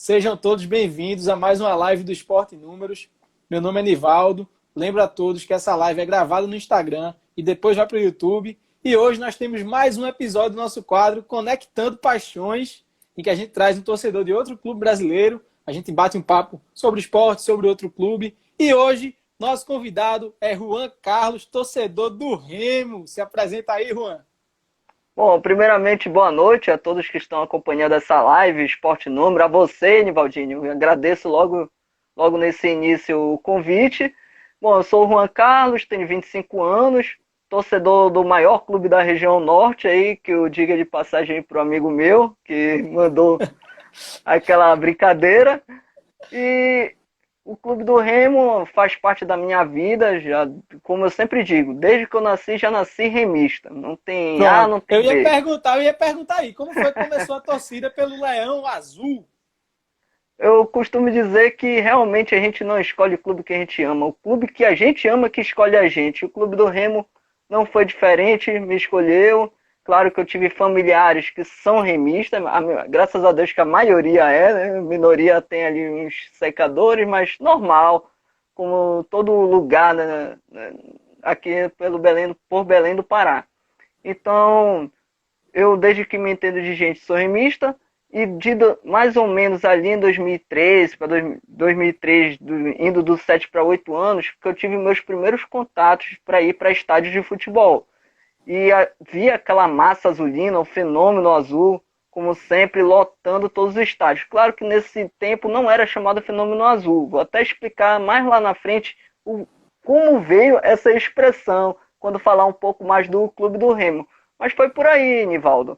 Sejam todos bem-vindos a mais uma live do Esporte Números. Meu nome é Nivaldo. Lembro a todos que essa live é gravada no Instagram e depois vai para o YouTube. E hoje nós temos mais um episódio do nosso quadro Conectando Paixões, em que a gente traz um torcedor de outro clube brasileiro. A gente bate um papo sobre esporte, sobre outro clube. E hoje, nosso convidado é Juan Carlos, torcedor do Remo. Se apresenta aí, Juan. Bom, primeiramente, boa noite a todos que estão acompanhando essa live, Esporte Número, a você, Nivaldinho. Eu agradeço logo nesse início o convite. Bom, eu sou o Juan Carlos, tenho 25 anos, torcedor do maior clube da região norte aí, que eu diga de passagem para o amigo meu, que mandou aquela brincadeira. E o Clube do Remo faz parte da minha vida, já, como eu sempre digo, desde que eu nasci, já nasci remista. Não tem A, não tem Eu ia B. perguntar aí, como foi que começou a torcida pelo Leão Azul? Eu costumo dizer que realmente a gente não escolhe o clube que a gente ama. O clube que a gente ama que escolhe a gente. O Clube do Remo não foi diferente, me escolheu. Claro que eu tive familiares que são remistas, graças a Deus que a maioria é, né? A minoria tem ali uns secadores, mas normal, como todo lugar, né? Aqui por Belém do Pará. Então, eu desde que me entendo de gente sou remista, e mais ou menos ali em 2013, para 2003, indo dos 7 para 8 anos, que eu tive meus primeiros contatos para ir para estádios de futebol. E vi aquela massa azulina, o fenômeno azul, como sempre, lotando todos os estádios. Claro que nesse tempo não era chamado fenômeno azul. Vou até explicar mais lá na frente como veio essa expressão, quando falar um pouco mais do Clube do Remo. Mas foi por aí, Nivaldo.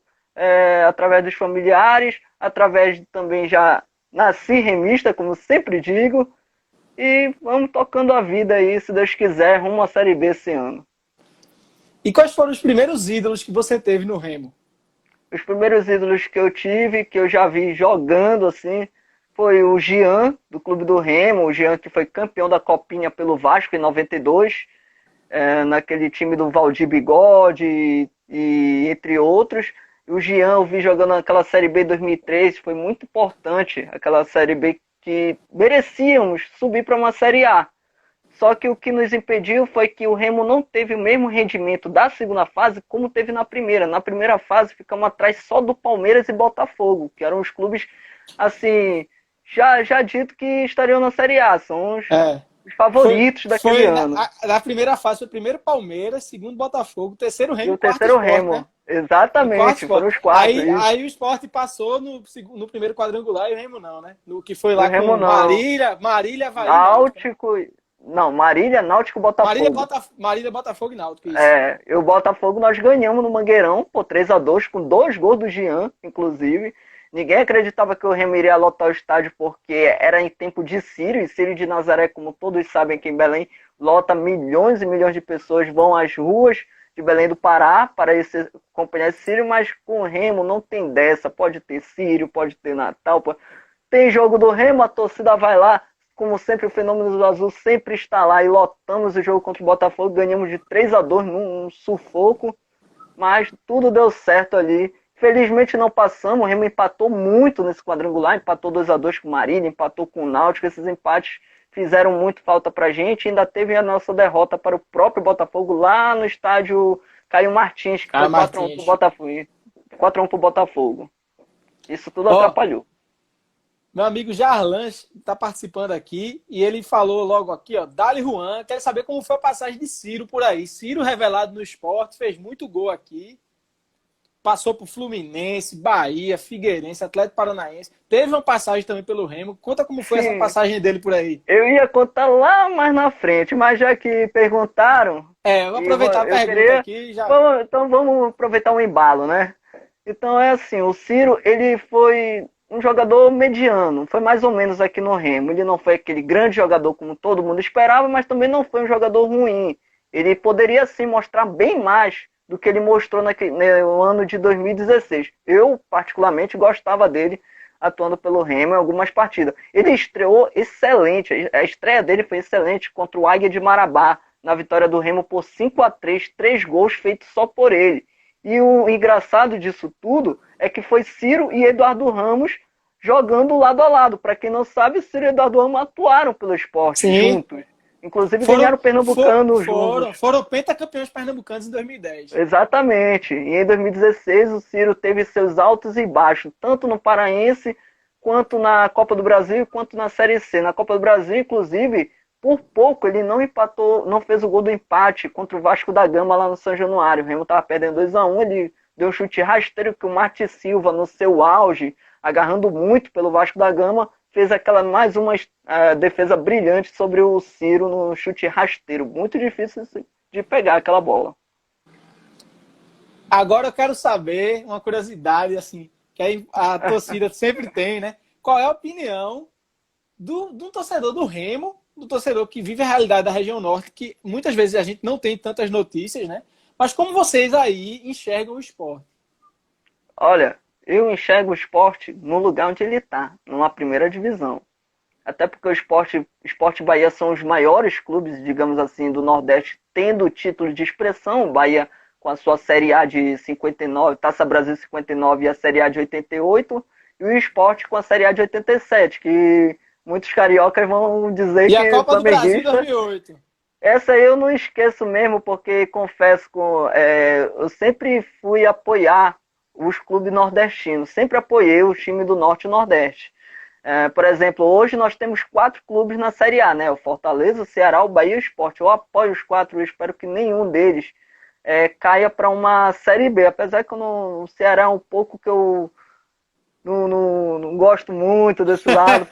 Através dos familiares, através também já nasci remista, como sempre digo, e vamos tocando a vida aí, se Deus quiser, rumo à Série B esse ano. E quais foram os primeiros ídolos que você teve no Remo? Os primeiros ídolos que eu tive, que eu já vi jogando assim, foi o Jean, do Clube do Remo, o Jean que foi campeão da Copinha pelo Vasco em 92, naquele time do Valdir Bigode e entre outros. O Jean eu vi jogando naquela Série B 2003, foi muito importante, aquela Série B que merecíamos subir para uma Série A. Só que o que nos impediu foi que o Remo não teve o mesmo rendimento da segunda fase como teve na primeira. Na primeira fase ficamos atrás só do Palmeiras e Botafogo, que eram os clubes, assim, já dito que estariam na Série A. São os favoritos daquele ano. Na primeira fase foi primeiro Palmeiras, segundo Botafogo, terceiro Remo E o terceiro Sport, Remo. né? Exatamente, foram os quatro. Aí o Sport passou no primeiro quadrangular e o Remo não, né? No que foi lá com Marília, Havaí, Náutico. Não, Marília, Náutico, Botafogo. Marília, Botafogo e Náutico, isso. E o Botafogo nós ganhamos no Mangueirão, por 3-2, com 2 gols do Jean, inclusive. Ninguém acreditava que o Remo iria lotar o estádio porque era em tempo de Círio, e Círio de Nazaré, como todos sabem aqui em Belém, lota milhões e milhões de pessoas, vão às ruas de Belém do Pará para acompanhar esse Círio, mas com o Remo não tem dessa, pode ter Círio, pode ter Natal, tem jogo do Remo, a torcida vai lá, como sempre o Fenômeno do Azul sempre está lá, e lotamos o jogo contra o Botafogo, ganhamos de 3-2 num sufoco, mas tudo deu certo ali. Felizmente não passamos, o Remo empatou muito nesse quadrangular, empatou 2-2 com o Marília, empatou com o Náutico, esses empates fizeram muito falta pra gente, e ainda teve a nossa derrota para o próprio Botafogo lá no estádio Caio Martins, que foi 4-1 pro Botafogo. 4-1 pro Botafogo. Isso tudo atrapalhou. Meu amigo Jarlan está participando aqui e ele falou logo aqui, ó, Dali Juan, quero saber como foi a passagem de Ciro por aí. Ciro revelado no esporte, fez muito gol aqui, passou por Fluminense, Bahia, Figueirense, Atlético Paranaense, teve uma passagem também pelo Remo. Conta como foi essa passagem dele por aí. Eu ia contar lá mais na frente, mas já que perguntaram... vou aproveitar a pergunta aqui. Então vamos aproveitar um embalo, né? Então é assim, o Ciro, ele foi um jogador mediano, foi mais ou menos aqui no Remo. Ele não foi aquele grande jogador como todo mundo esperava, mas também não foi um jogador ruim. Ele poderia sim mostrar bem mais do que ele mostrou no ano de 2016. Eu, particularmente, gostava dele atuando pelo Remo em algumas partidas. Ele estreou excelente, a estreia dele foi excelente contra o Águia de Marabá, na vitória do Remo por 5-3, 3 gols feitos só por ele. E o engraçado disso tudo é que foi Ciro e Eduardo Ramos jogando lado a lado. Para quem não sabe, Ciro e Eduardo Ramos atuaram pelo Sport juntos. Inclusive ganharam o Pernambucano juntos. Foram pentacampeões pernambucanos em 2010. Exatamente. E em 2016 o Ciro teve seus altos e baixos, tanto no Paraense, quanto na Copa do Brasil, quanto na Série C. Na Copa do Brasil, inclusive, por pouco ele não empatou, não fez o gol do empate contra o Vasco da Gama lá no São Januário. O Remo estava perdendo 2-1, ele deu um chute rasteiro que o Marti Silva, no seu auge, agarrando muito pelo Vasco da Gama, fez aquela mais uma defesa brilhante sobre o Ciro no chute rasteiro. Muito difícil de pegar aquela bola. Agora eu quero saber uma curiosidade, assim, que a torcida sempre tem, né? Qual é a opinião do torcedor do Remo, do torcedor que vive a realidade da região norte, que muitas vezes a gente não tem tantas notícias, né? Mas como vocês aí enxergam o esporte? Olha, eu enxergo o esporte no lugar onde ele está, numa primeira divisão. Até porque o Sport e Bahia são os maiores clubes, digamos assim, do Nordeste, tendo o título de expressão. O Bahia com a sua Série A de 59, Taça Brasil 59 e a Série A de 88, e o Sport com a Série A de 87, que muitos cariocas vão dizer e que a Copa do Brasil 2008. Essa eu não esqueço mesmo, porque confesso que eu sempre fui apoiar os clubes nordestinos, sempre apoiei o time do Norte e Nordeste. Por exemplo, hoje nós temos 4 clubes na Série A, né? O Fortaleza, o Ceará, o Bahia e o Sport. Eu apoio os 4, eu espero que nenhum deles caia para uma Série B, apesar que o Ceará é um pouco que eu não gosto muito desse lado,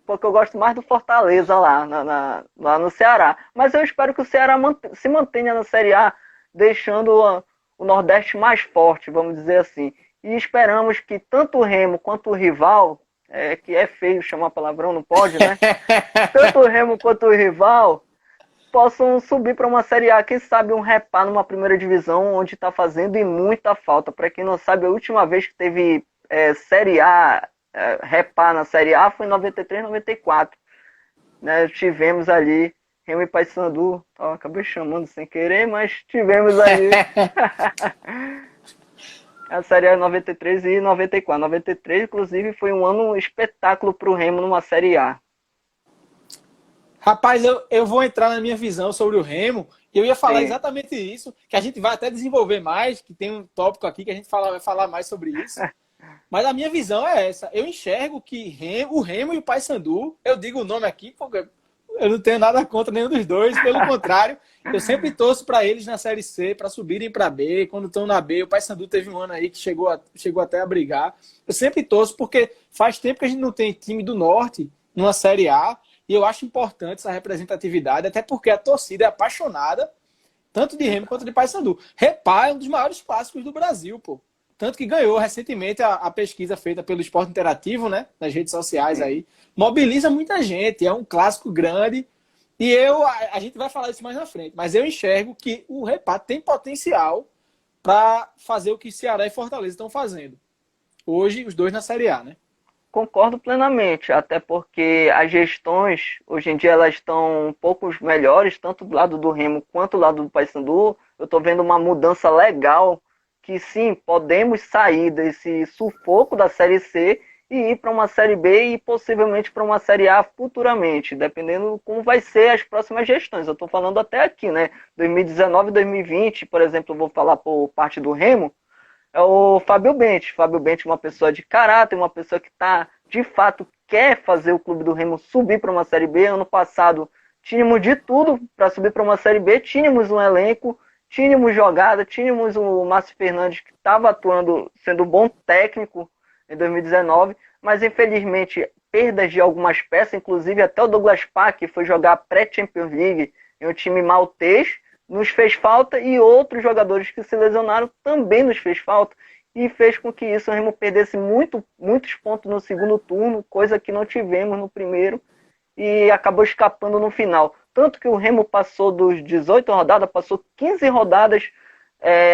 porque eu gosto mais do Fortaleza lá no Ceará. Mas eu espero que o Ceará se mantenha na Série A, deixando o Nordeste mais forte, vamos dizer assim. E esperamos que tanto o Remo quanto o rival, que é feio chamar palavrão, não pode, né? Tanto o Remo quanto o rival possam subir para uma Série A, quem sabe um Repá numa primeira divisão, onde está fazendo e muita falta. Para quem não sabe, a última vez que teve Série A, Repá na Série A foi em 93, 94. Né? Tivemos ali Remo e Paysandu, acabei chamando sem querer, mas tivemos ali a Série A 93 e 94. 93, inclusive, foi um ano espetáculo para o Remo numa Série A. Rapaz, eu vou entrar na minha visão sobre o Remo, e eu ia falar exatamente isso, que a gente vai até desenvolver mais, que tem um tópico aqui que a gente vai falar mais sobre isso. Mas a minha visão é essa. Eu enxergo que o Remo e o Paysandu, eu digo o nome aqui porque eu não tenho nada contra nenhum dos dois, pelo contrário, eu sempre torço para eles na Série C, para subirem para B. Quando estão na B, o Paysandu teve um ano aí que chegou até a brigar. Eu sempre torço porque faz tempo que a gente não tem time do Norte numa Série A, e eu acho importante essa representatividade, até porque a torcida é apaixonada, tanto de Remo quanto de Paysandu. Repá é um dos maiores clássicos do Brasil, pô. Tanto que ganhou recentemente a pesquisa feita pelo Esporte Interativo, né? Nas redes sociais aí. Mobiliza muita gente, é um clássico grande. E a gente vai falar isso mais na frente. Mas eu enxergo que o Repá tem potencial para fazer o que Ceará e Fortaleza estão fazendo. Hoje, os dois na Série A, né? Concordo plenamente, até porque as gestões, hoje em dia, elas estão um pouco melhores, tanto do lado do Remo quanto do lado do Paysandu. Eu estou vendo uma mudança legal, que sim, podemos sair desse sufoco da Série C e ir para uma Série B e possivelmente para uma Série A futuramente, dependendo como vai ser as próximas gestões. Eu estou falando até aqui, né? 2019 e 2020, por exemplo, eu vou falar por parte do Remo, é o Fábio Bente. Fábio Bente é uma pessoa de caráter, uma pessoa que de fato quer fazer o clube do Remo subir para uma Série B. Ano passado tínhamos de tudo para subir para uma Série B, tínhamos um elenco, tínhamos jogada, tínhamos o Márcio Fernandes que estava atuando, sendo um bom técnico em 2019, mas infelizmente perdas de algumas peças, inclusive até o Douglas Park, que foi jogar pré-Champions League em um time maltês, nos fez falta, e outros jogadores que se lesionaram também nos fez falta, e fez com que isso o Remo perdesse muitos pontos no segundo turno, coisa que não tivemos no primeiro, e acabou escapando no final. Tanto que o Remo passou dos 18 rodadas, passou 15 rodadas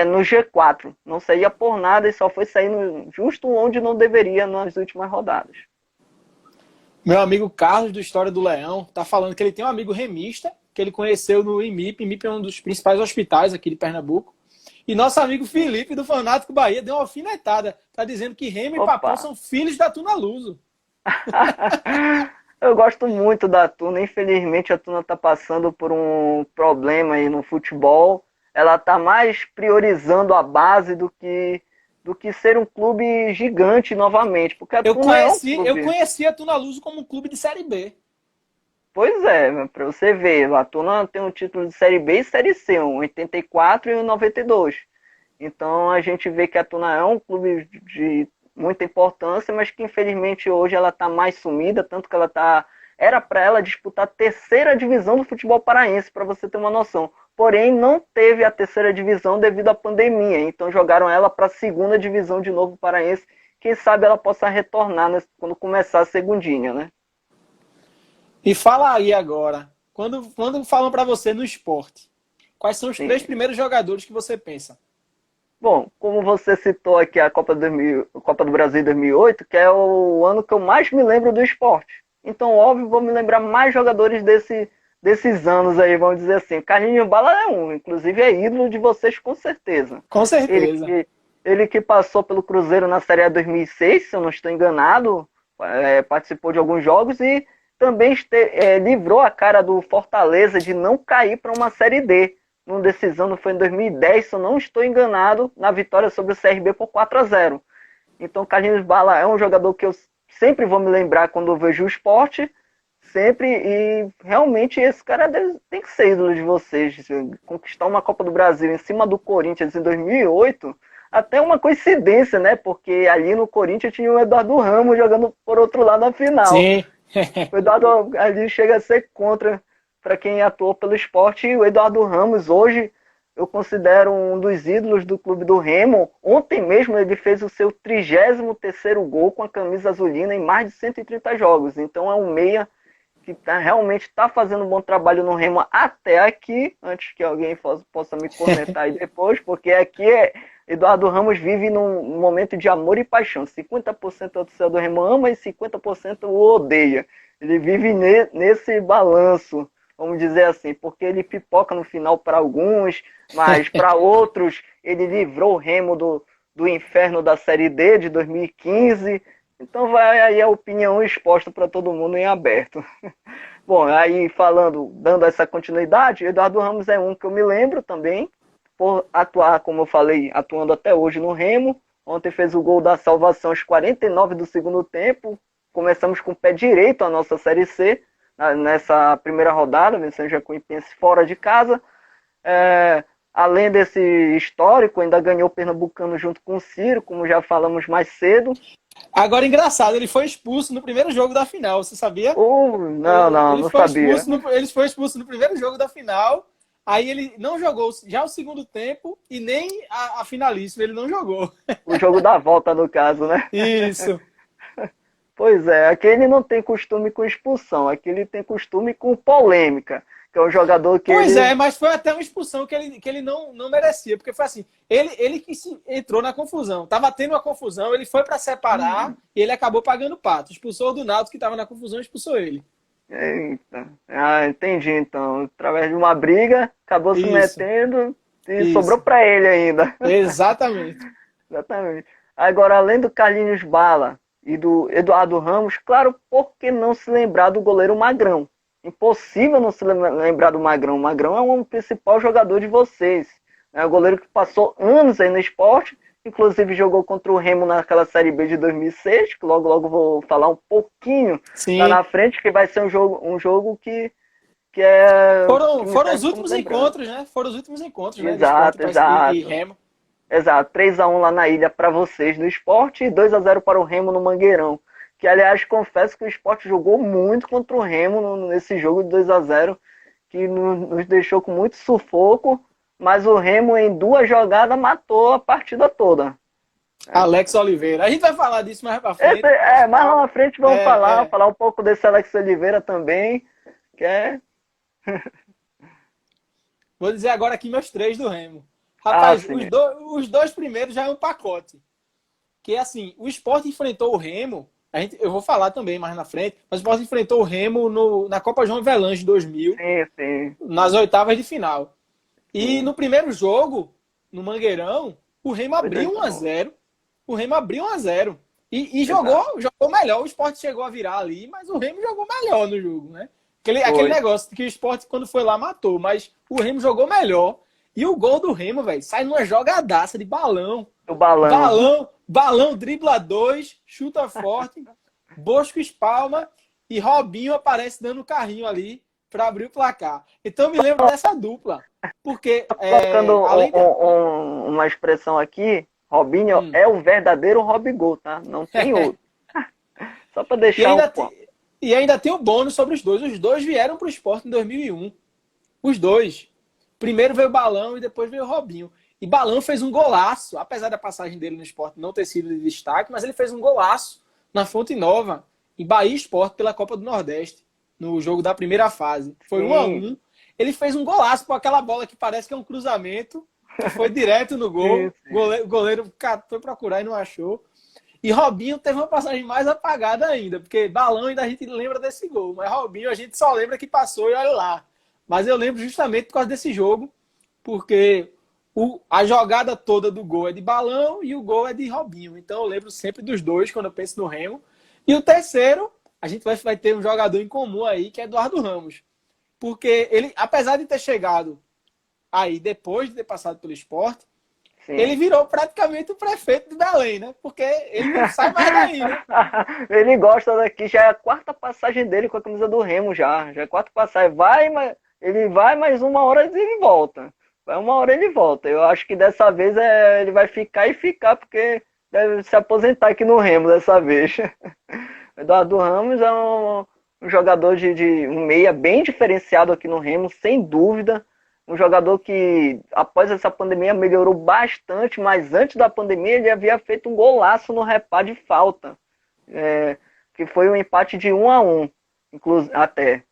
no G4. Não saía por nada e só foi saindo justo onde não deveria nas últimas rodadas. Meu amigo Carlos, do História do Leão, tá falando que ele tem um amigo remista, que ele conheceu no IMIP. IMIP é um dos principais hospitais aqui de Pernambuco. E nosso amigo Felipe, do Fanático Bahia, deu uma alfinetada. Tá dizendo que Remo e Papão são filhos da Tuna Luso. Eu gosto muito da Tuna. Infelizmente, a Tuna tá passando por um problema aí no futebol. Ela tá mais priorizando a base do que ser um clube gigante novamente. Porque a Tuna é um clube. Eu conheci a Tuna Luso como um clube de Série B. Pois é, para você ver, a Tuna tem um título de Série B e Série C, um 84 e um 92. Então a gente vê que a Tuna é um clube de muita importância, mas que infelizmente hoje ela está mais sumida, tanto que era para ela disputar a terceira divisão do futebol paraense, para você ter uma noção. Porém, não teve a terceira divisão devido à pandemia, então jogaram ela para a segunda divisão de novo paraense. Quem sabe ela possa retornar quando começar a segundinha, né? E fala aí agora, quando falam para você no esporte, quais são os três primeiros jogadores que você pensa? Bom, como você citou aqui a Copa do Brasil 2008, que é o ano que eu mais me lembro do esporte. Então, óbvio, vou me lembrar mais jogadores desses anos aí, vamos dizer assim. Carlinhos Bala é um, inclusive é ídolo de vocês com certeza. Com certeza. Ele que passou pelo Cruzeiro na Série A 2006, se eu não estou enganado, participou de alguns jogos e também livrou a cara do Fortaleza de não cair para uma Série D. Numa decisão, foi em 2010, se eu não estou enganado, na vitória sobre o CRB por 4-0. Então, Carlinhos Bala é um jogador que eu sempre vou me lembrar quando eu vejo o esporte, sempre, e realmente esse cara tem que ser ídolo de vocês. Conquistar uma Copa do Brasil em cima do Corinthians em 2008, até uma coincidência, né? Porque ali no Corinthians tinha o Eduardo Ramos jogando por outro lado na final. Sim. O Eduardo ali chega a ser contra para quem atuou pelo esporte. E o Eduardo Ramos, hoje, eu considero um dos ídolos do clube do Remo. Ontem mesmo ele fez o seu 33º gol com a camisa azulina em mais de 130 jogos. Então é um meia que realmente está fazendo um bom trabalho no Remo até aqui, antes que alguém possa me comentar aí depois, porque aqui Eduardo Ramos vive num momento de amor e paixão. 50% do torcedor do Remo ama e 50% o odeia. Ele vive nesse balanço, vamos dizer assim, porque ele pipoca no final para alguns, mas para outros ele livrou o Remo do inferno da Série D de 2015. Então vai aí a opinião exposta para todo mundo em aberto. Bom, aí dando essa continuidade, Eduardo Ramos é um que eu me lembro também, por atuar, como eu falei, atuando até hoje no Remo. Ontem fez o gol da salvação aos 49 do segundo tempo. Começamos com o pé direito a nossa Série C, nessa primeira rodada, vencendo o Jacuipense fora de casa. Além desse histórico, ainda ganhou o Pernambucano junto com o Ciro, como já falamos mais cedo. Agora, engraçado, ele foi expulso no primeiro jogo da final, você sabia? Não sabia. Ele foi expulso no primeiro jogo da final, aí ele não jogou já o segundo tempo e nem a finalíssima, ele não jogou. O jogo da volta, no caso, né? Isso. Pois é, aqui ele não tem costume com expulsão, aqui ele tem costume com polêmica, que é um jogador que mas foi até uma expulsão que ele não merecia, porque foi assim, ele que entrou na confusão, tava tendo uma confusão, ele foi para separar e ele acabou pagando pato, expulsou o do Náutico que estava na confusão, expulsou ele. Eita. Entendi então, através de uma briga, acabou se metendo e sobrou para ele ainda. Exatamente. Exatamente. Agora, além do Carlinhos Bala e do Eduardo Ramos, claro, por que não se lembrar do goleiro Magrão? Impossível não se lembrar do Magrão. O Magrão é um principal jogador de vocês. É um goleiro que passou anos aí no esporte, inclusive jogou contra o Remo naquela Série B de 2006, que logo vou falar um pouquinho lá na frente, que vai ser um jogo que é... Foram os últimos encontros, né? Foram os últimos encontros, né? Exato. E Remo. Exato, 3-1 lá na ilha para vocês no esporte e 2-0 para o Remo no Mangueirão. Que, aliás, confesso que o Sport jogou muito contra o Remo nesse jogo de 2-0, que nos deixou com muito sufoco, mas o Remo, em 2 jogadas, matou a partida toda. Alex Oliveira. A gente vai falar disso mais pra frente. Mais lá na frente vamos falar um pouco desse Alex Oliveira também, que é... Vou dizer agora aqui meus 3 do Remo. Rapaz, os dois primeiros já é um pacote. Que, assim, o Sport enfrentou o Remo... eu vou falar também mais na frente, mas o Sport enfrentou o Remo na Copa João Avelange 2000, sim. nas oitavas de final. E no primeiro jogo, no Mangueirão, o Remo Foi abriu 1 a 2-1. 0. O Remo abriu 1 a 0. E Exato. jogou melhor. O Sport chegou a virar ali, mas o Remo jogou melhor no jogo, né? Aquele Foi. negócio que o Sport, quando foi lá, matou. Mas o Remo jogou melhor. E o gol do Remo, velho, sai numa jogadaça de balão. O balão. Balão, dribla 2, chuta forte, Bosco espalma e Robinho aparece dando um carrinho ali para abrir o placar. Então eu me lembro dessa dupla. Porque, Colocando além de... uma expressão aqui, Robinho é o verdadeiro Robigol, tá? Não tem outro. Só para E deixar ainda, um ponto. e ainda tem o bônus sobre os dois. Os dois vieram para o Sport em 2001. Os dois. Primeiro veio o Balão e depois veio o Robinho. E Balão fez um golaço, apesar da passagem dele no Sport não ter sido de destaque, mas ele fez um golaço na Fonte Nova, em Bahia Sport, pela Copa do Nordeste, no jogo da primeira fase. Foi 1-1. Ele fez um golaço com aquela bola que parece que é um cruzamento, que foi direto no gol. O goleiro foi procurar e não achou. E Robinho teve uma passagem mais apagada ainda, porque Balão ainda a gente lembra desse gol, mas Robinho a gente só lembra que passou e olha lá. Mas eu lembro justamente por causa desse jogo, porque a jogada toda do gol é de Balão e o gol é de Robinho. Então eu lembro sempre dos dois quando eu penso no Remo. E o terceiro, a gente vai ter um jogador em comum aí, que é Eduardo Ramos. Porque ele, apesar de ter chegado aí depois de ter passado pelo Sport, ele virou praticamente o prefeito de Belém, né? Porque ele não sai mais daí, né? Ele gosta daqui, já é a 4ª passagem dele com a camisa do Remo já. Já é a 4ª passagem. Ele vai, mas uma hora ele volta. Vai uma hora ele volta. Eu acho que dessa vez ele vai ficar e ficar, porque deve se aposentar aqui no Remo dessa vez. Eduardo Ramos é um jogador de um meia bem diferenciado aqui no Remo, sem dúvida. Um jogador que, após essa pandemia, melhorou bastante, mas antes da pandemia ele havia feito um golaço no repá de falta. Que foi um empate de 1-1, inclusive, até.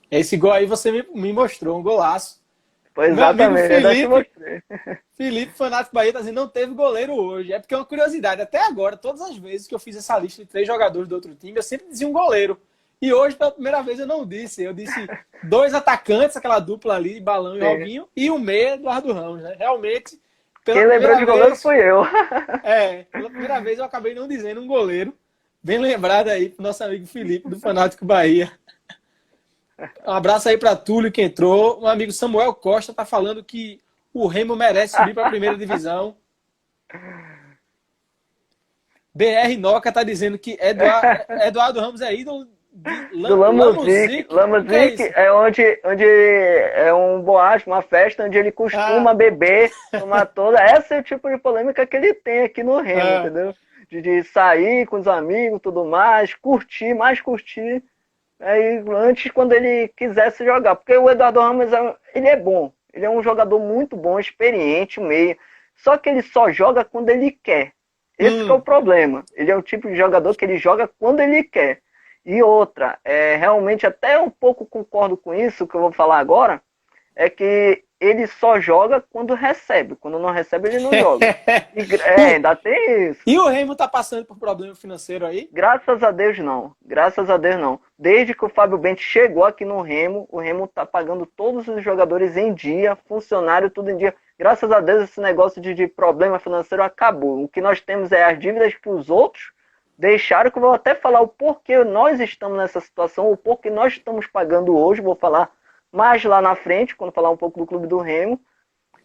Esse gol aí você me mostrou, um golaço. Foi exatamente, Felipe, fanático Bahia, tá dizendo, não teve goleiro hoje. É porque é uma curiosidade. Até agora, todas as vezes que eu fiz essa lista de 3 jogadores do outro time, eu sempre dizia um goleiro. E hoje, pela primeira vez, eu não disse. Eu disse 2 atacantes, aquela dupla ali, Balão e Robinho, e o meia, Eduardo Ramos, né? Realmente, quem lembrou de goleiro fui eu. Pela primeira vez eu acabei não dizendo um goleiro. Bem lembrado aí pro nosso amigo Felipe, do Fanático Bahia. Um abraço aí para Túlio, que entrou. Um amigo Samuel Costa tá falando que o Remo merece subir para a primeira divisão. BR Noca tá dizendo que Eduardo Ramos é ídolo do Lamuzic. Lamuzic é onde é um boate, uma festa onde ele costuma beber, tomar toda. Esse é o tipo de polêmica que ele tem aqui no Remo, entendeu? De sair com os amigos, tudo mais, curtir, mais curtir. Aí, antes, quando ele quisesse jogar. Porque o Eduardo Ramos, ele é bom. Ele é um jogador muito bom, experiente, meio. Só que ele só joga quando ele quer. Esse que é o problema. Ele é o tipo de jogador que ele joga quando ele quer. E outra, realmente até um pouco concordo com isso, que eu vou falar agora, é que ele só joga quando recebe. Quando não recebe, ele não joga. Ainda tem isso. E o Remo tá passando por problema financeiro aí? Graças a Deus, não. Graças a Deus, não. Desde que o Fábio Bento chegou aqui no Remo, o Remo tá pagando todos os jogadores em dia, funcionário, tudo em dia. Graças a Deus, esse negócio de problema financeiro acabou. O que nós temos é as dívidas para os outros. Deixaram, que eu vou até falar o porquê nós estamos nessa situação, o porquê nós estamos pagando hoje. Vou falar mais lá na frente, quando falar um pouco do Clube do Remo.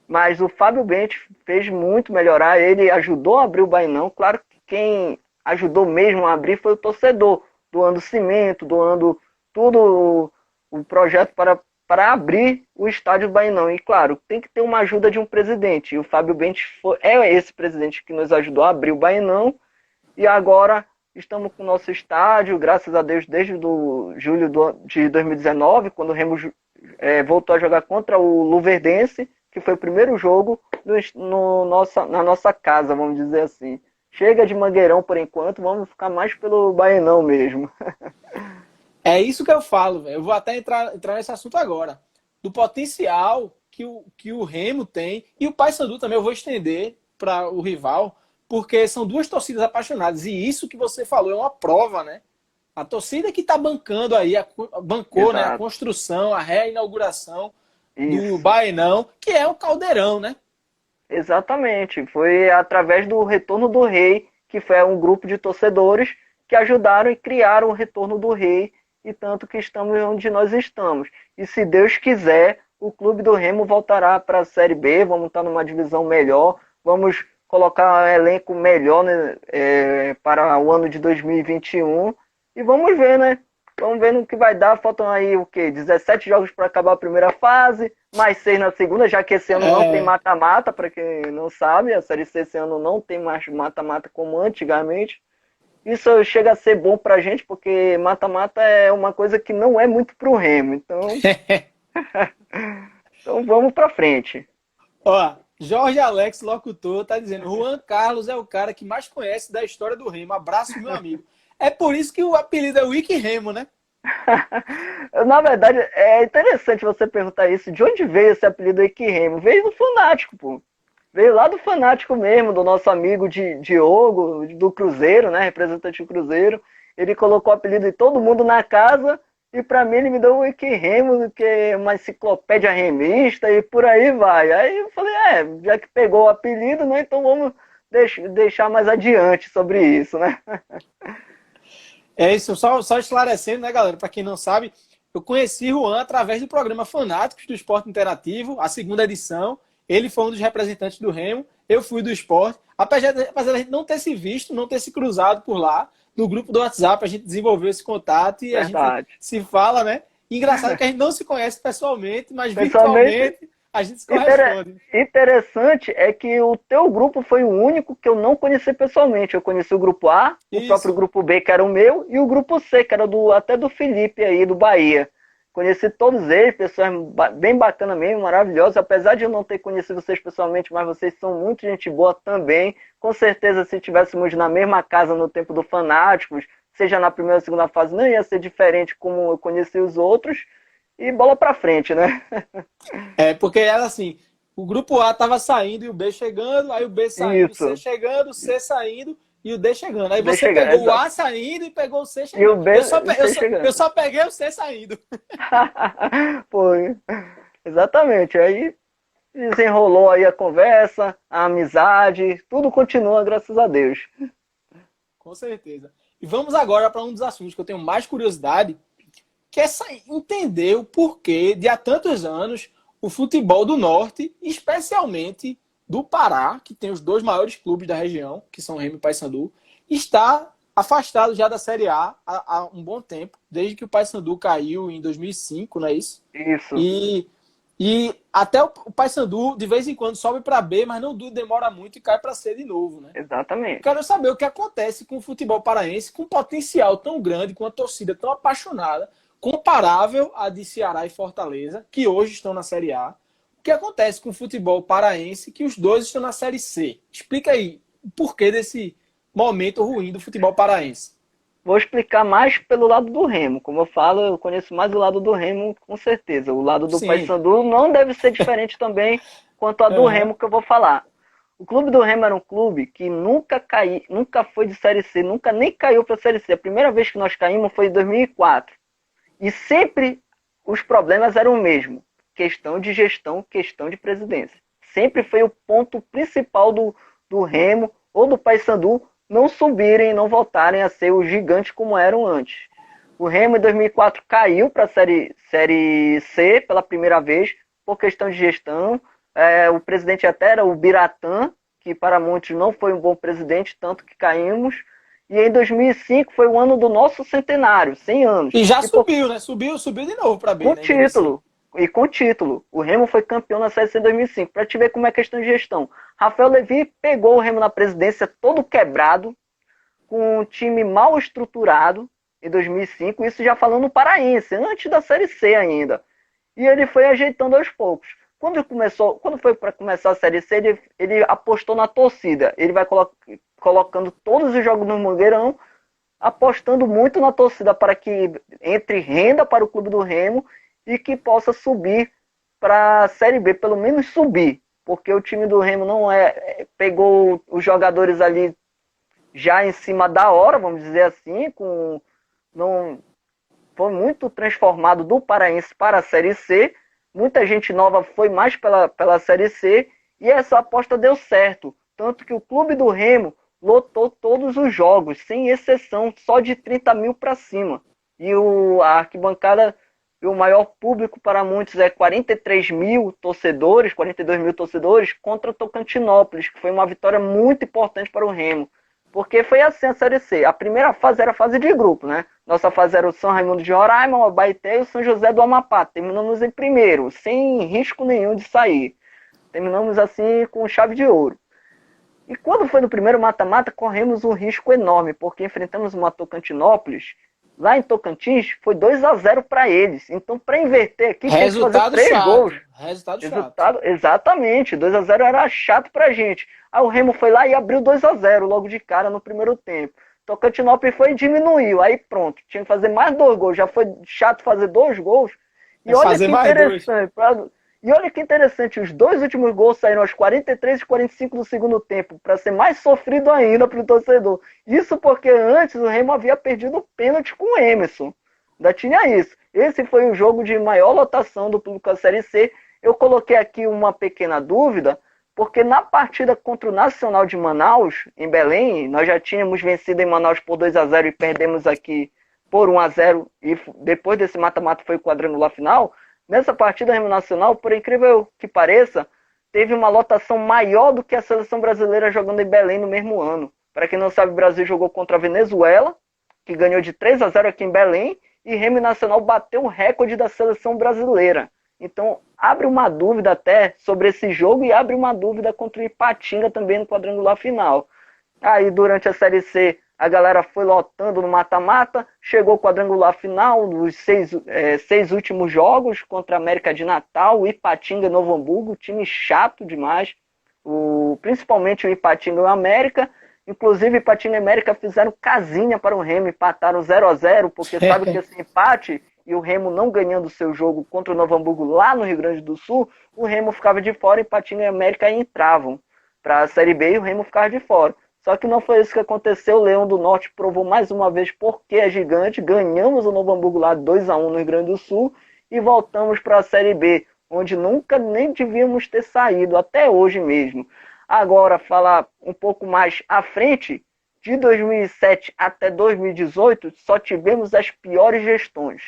Mas o Fábio Bento fez muito melhorar. Ele ajudou a abrir o Bainão. Claro que quem ajudou mesmo a abrir foi o torcedor, doando cimento, doando tudo o projeto para abrir o estádio do Bainão. E claro, tem que ter uma ajuda de um presidente. E o Fábio Bento é esse presidente que nos ajudou a abrir o Bainão. E agora estamos com o nosso estádio, graças a Deus, desde julho de 2019, quando o Remo voltou a jogar contra o Luverdense, que foi o primeiro jogo na nossa casa, vamos dizer assim. Chega de Mangueirão por enquanto, vamos ficar mais pelo Baenão mesmo. É isso que eu falo, velho. Eu vou até entrar nesse assunto agora. Do potencial que o Remo tem, e o Paysandu também eu vou estender para o rival, porque são 2 torcidas apaixonadas. E isso que você falou é uma prova, né? A torcida que está bancando aí, bancou, né, a construção, a reinauguração do Isso. Baenão, que é o Caldeirão, né? Exatamente. Foi através do Retorno do Rei, que foi um grupo de torcedores que ajudaram e criaram o Retorno do Rei, e tanto que estamos onde nós estamos. E se Deus quiser, o Clube do Remo voltará para a Série B, vamos estar numa divisão melhor, vamos colocar um elenco melhor, né, para o ano de 2021, e vamos ver, né? Vamos ver no que vai dar. Faltam aí o quê? 17 jogos para acabar a primeira fase, mais 6 na segunda, já que esse ano não tem mata-mata, para quem não sabe, a Série C esse ano não tem mais mata-mata como antigamente. Isso chega a ser bom pra gente, porque mata-mata é uma coisa que não é muito pro Remo. Então vamos pra frente. Ó, Jorge Alex, locutor, tá dizendo: Juan Carlos é o cara que mais conhece da história do Remo. Abraço, meu amigo. É por isso que o apelido é Wiki Remo, né? Na verdade, é interessante você perguntar isso. De onde veio esse apelido Wiki Remo? Veio do Fanático, pô. Veio lá do Fanático mesmo, do nosso amigo Diogo, do Cruzeiro, né? Representante do Cruzeiro. Ele colocou o apelido de todo mundo na casa. E pra mim ele me deu o Wiki Remo, que é uma enciclopédia remista, e por aí vai. Aí eu falei, já que pegou o apelido, né? Então vamos deixar mais adiante sobre isso, né? É isso, só esclarecendo, né, galera? Para quem não sabe, eu conheci Juan através do programa Fanáticos do Esporte Interativo, a segunda edição. Ele foi um dos representantes do Remo, eu fui do esporte. Apesar de a gente não ter se visto, não ter se cruzado por lá, no grupo do WhatsApp a gente desenvolveu esse contato e Verdade. a gente se fala, né? Engraçado que a gente não se conhece pessoalmente, mas Pessoalmente, virtualmente a gente se corresponde. Interessante é que o teu grupo foi o único que eu não conheci pessoalmente. Eu conheci o grupo A, o próprio grupo B, que era o meu, e o grupo C, que era até do Felipe aí, do Bahia. Conheci todos eles, pessoas bem bacanas mesmo, maravilhosas. Apesar de eu não ter conhecido vocês pessoalmente, mas vocês são muito gente boa também. Com certeza, se estivéssemos na mesma casa no tempo do Fanáticos, seja na primeira ou segunda fase, não ia ser diferente como eu conheci os outros. E bola pra frente, né? É, porque era assim, o grupo A tava saindo e o B chegando, aí o B saindo, Isso. o C chegando, o C saindo e o D chegando. Aí você pegou o A saindo e pegou o C chegando. E o B eu só peguei o C saindo. Foi. Exatamente. Aí desenrolou aí a conversa, a amizade, tudo continua, graças a Deus. Com certeza. E vamos agora para um dos assuntos que eu tenho mais curiosidade, que é entender o porquê de há tantos anos o futebol do Norte, especialmente do Pará, que tem os dois maiores clubes da região, que são Remo e Paysandu, está afastado já da Série A há um bom tempo, desde que o Paysandu caiu em 2005, não é isso? Isso. E até o Paysandu, de vez em quando, sobe para B, mas não demora muito e cai para C de novo, né? Exatamente. Quero saber o que acontece com o futebol paraense, com um potencial tão grande, com uma torcida tão apaixonada, comparável à de Ceará e Fortaleza, que hoje estão na Série A. O que acontece com o futebol paraense, que os dois estão na Série C? Explica aí o porquê desse momento ruim do futebol paraense. Vou explicar mais pelo lado do Remo. Como eu falo, eu conheço mais o lado do Remo, com certeza. O lado do Paysandu não deve ser diferente também quanto a do Remo que eu vou falar. O clube do Remo era um clube que nunca foi de Série C, nunca nem caiu para a Série C. A primeira vez que nós caímos foi em 2004. E sempre os problemas eram o mesmo. Questão de gestão, questão de presidência. Sempre foi o ponto principal do Remo ou do Paysandu não subirem, não voltarem a ser os gigantes como eram antes. O Remo em 2004 caiu para a série C pela primeira vez por questão de gestão. O presidente até era o Biratã, que para muitos não foi um bom presidente, tanto que caímos. E em 2005 foi o ano do nosso centenário, 100 anos. E já subiu, né? Subiu de novo para B. Com título. E com título. O Remo foi campeão na Série C em 2005. Para te ver como é questão de gestão. Rafael Levi pegou o Remo na presidência todo quebrado, com um time mal estruturado em 2005. Isso já falando paraense, antes da Série C ainda. E ele foi ajeitando aos poucos. Quando foi para começar a Série C, ele apostou na torcida. Ele vai colocando todos os jogos no Mangueirão, apostando muito na torcida para que entre renda para o clube do Remo e que possa subir para a Série B, pelo menos subir, porque o time do Remo não pegou os jogadores ali já em cima da hora, vamos dizer assim, foi muito transformado do Paraense para a Série C, muita gente nova foi mais pela Série C, e essa aposta deu certo. Tanto que o Clube do Remo lotou todos os jogos, sem exceção, só de 30 mil para cima. E a arquibancada, o maior público para muitos é 43 mil torcedores, 42 mil torcedores, contra o Tocantinópolis, que foi uma vitória muito importante para o Remo. Porque foi assim a Série C. A primeira fase era a fase de grupo, né? Nossa fase era o São Raimundo de Roraima, o Abaeté e o São José do Amapá. Terminamos em primeiro, sem risco nenhum de sair. Terminamos assim com chave de ouro. E quando foi no primeiro mata-mata, corremos um risco enorme, porque enfrentamos uma Tocantinópolis. Lá em Tocantins, foi 2-0 para eles. Então, para inverter aqui, tinha que fazer 3 gols. Resultado chato. Exatamente. 2-0 era chato pra gente. Aí o Remo foi lá e abriu 2-0 logo de cara no primeiro tempo. Tocantinópolis foi e diminuiu. Aí pronto, tinha que fazer mais 2 gols. Já foi chato fazer 2 gols. E olha que interessante. E olha que interessante, os 2 últimos gols saíram aos 43 e 45 do segundo tempo, para ser mais sofrido ainda para o torcedor. Isso porque antes o Remo havia perdido o pênalti com o Emerson. Ainda tinha isso. Esse foi o jogo de maior lotação do público da Série C. Eu coloquei aqui uma pequena dúvida, porque na partida contra o Nacional de Manaus, em Belém, nós já tínhamos vencido em Manaus por 2-0 e perdemos aqui por 1-0, e depois desse mata-mata foi o quadrangular final. Nessa partida, o Remo Nacional, por incrível que pareça, teve uma lotação maior do que a seleção brasileira jogando em Belém no mesmo ano. Para quem não sabe, o Brasil jogou contra a Venezuela, que ganhou de 3-0 aqui em Belém, e Remo Nacional bateu o recorde da seleção brasileira. Então, abre uma dúvida até sobre esse jogo e abre uma dúvida contra o Ipatinga também no quadrangular final. Aí, durante a Série C, a galera foi lotando no mata-mata, chegou o quadrangular final dos 6 últimos jogos contra a América de Natal, Ipatinga e Novo Hamburgo, time chato demais, principalmente o Ipatinga e o América. Inclusive, Ipatinga e América fizeram casinha para o Remo, empataram 0-0, porque sabe que esse empate e o Remo não ganhando o seu jogo contra o Novo Hamburgo lá no Rio Grande do Sul, o Remo ficava de fora, Ipatinga e América entravam para a Série B e o Remo ficava de fora. Só que não foi isso que aconteceu. O Leão do Norte provou mais uma vez porque é gigante. Ganhamos o Novo Hamburgo lá 2-1 no Rio Grande do Sul e voltamos para a Série B, onde nunca nem devíamos ter saído, até hoje mesmo. Agora, falar um pouco mais à frente, de 2007 até 2018, só tivemos as piores gestões.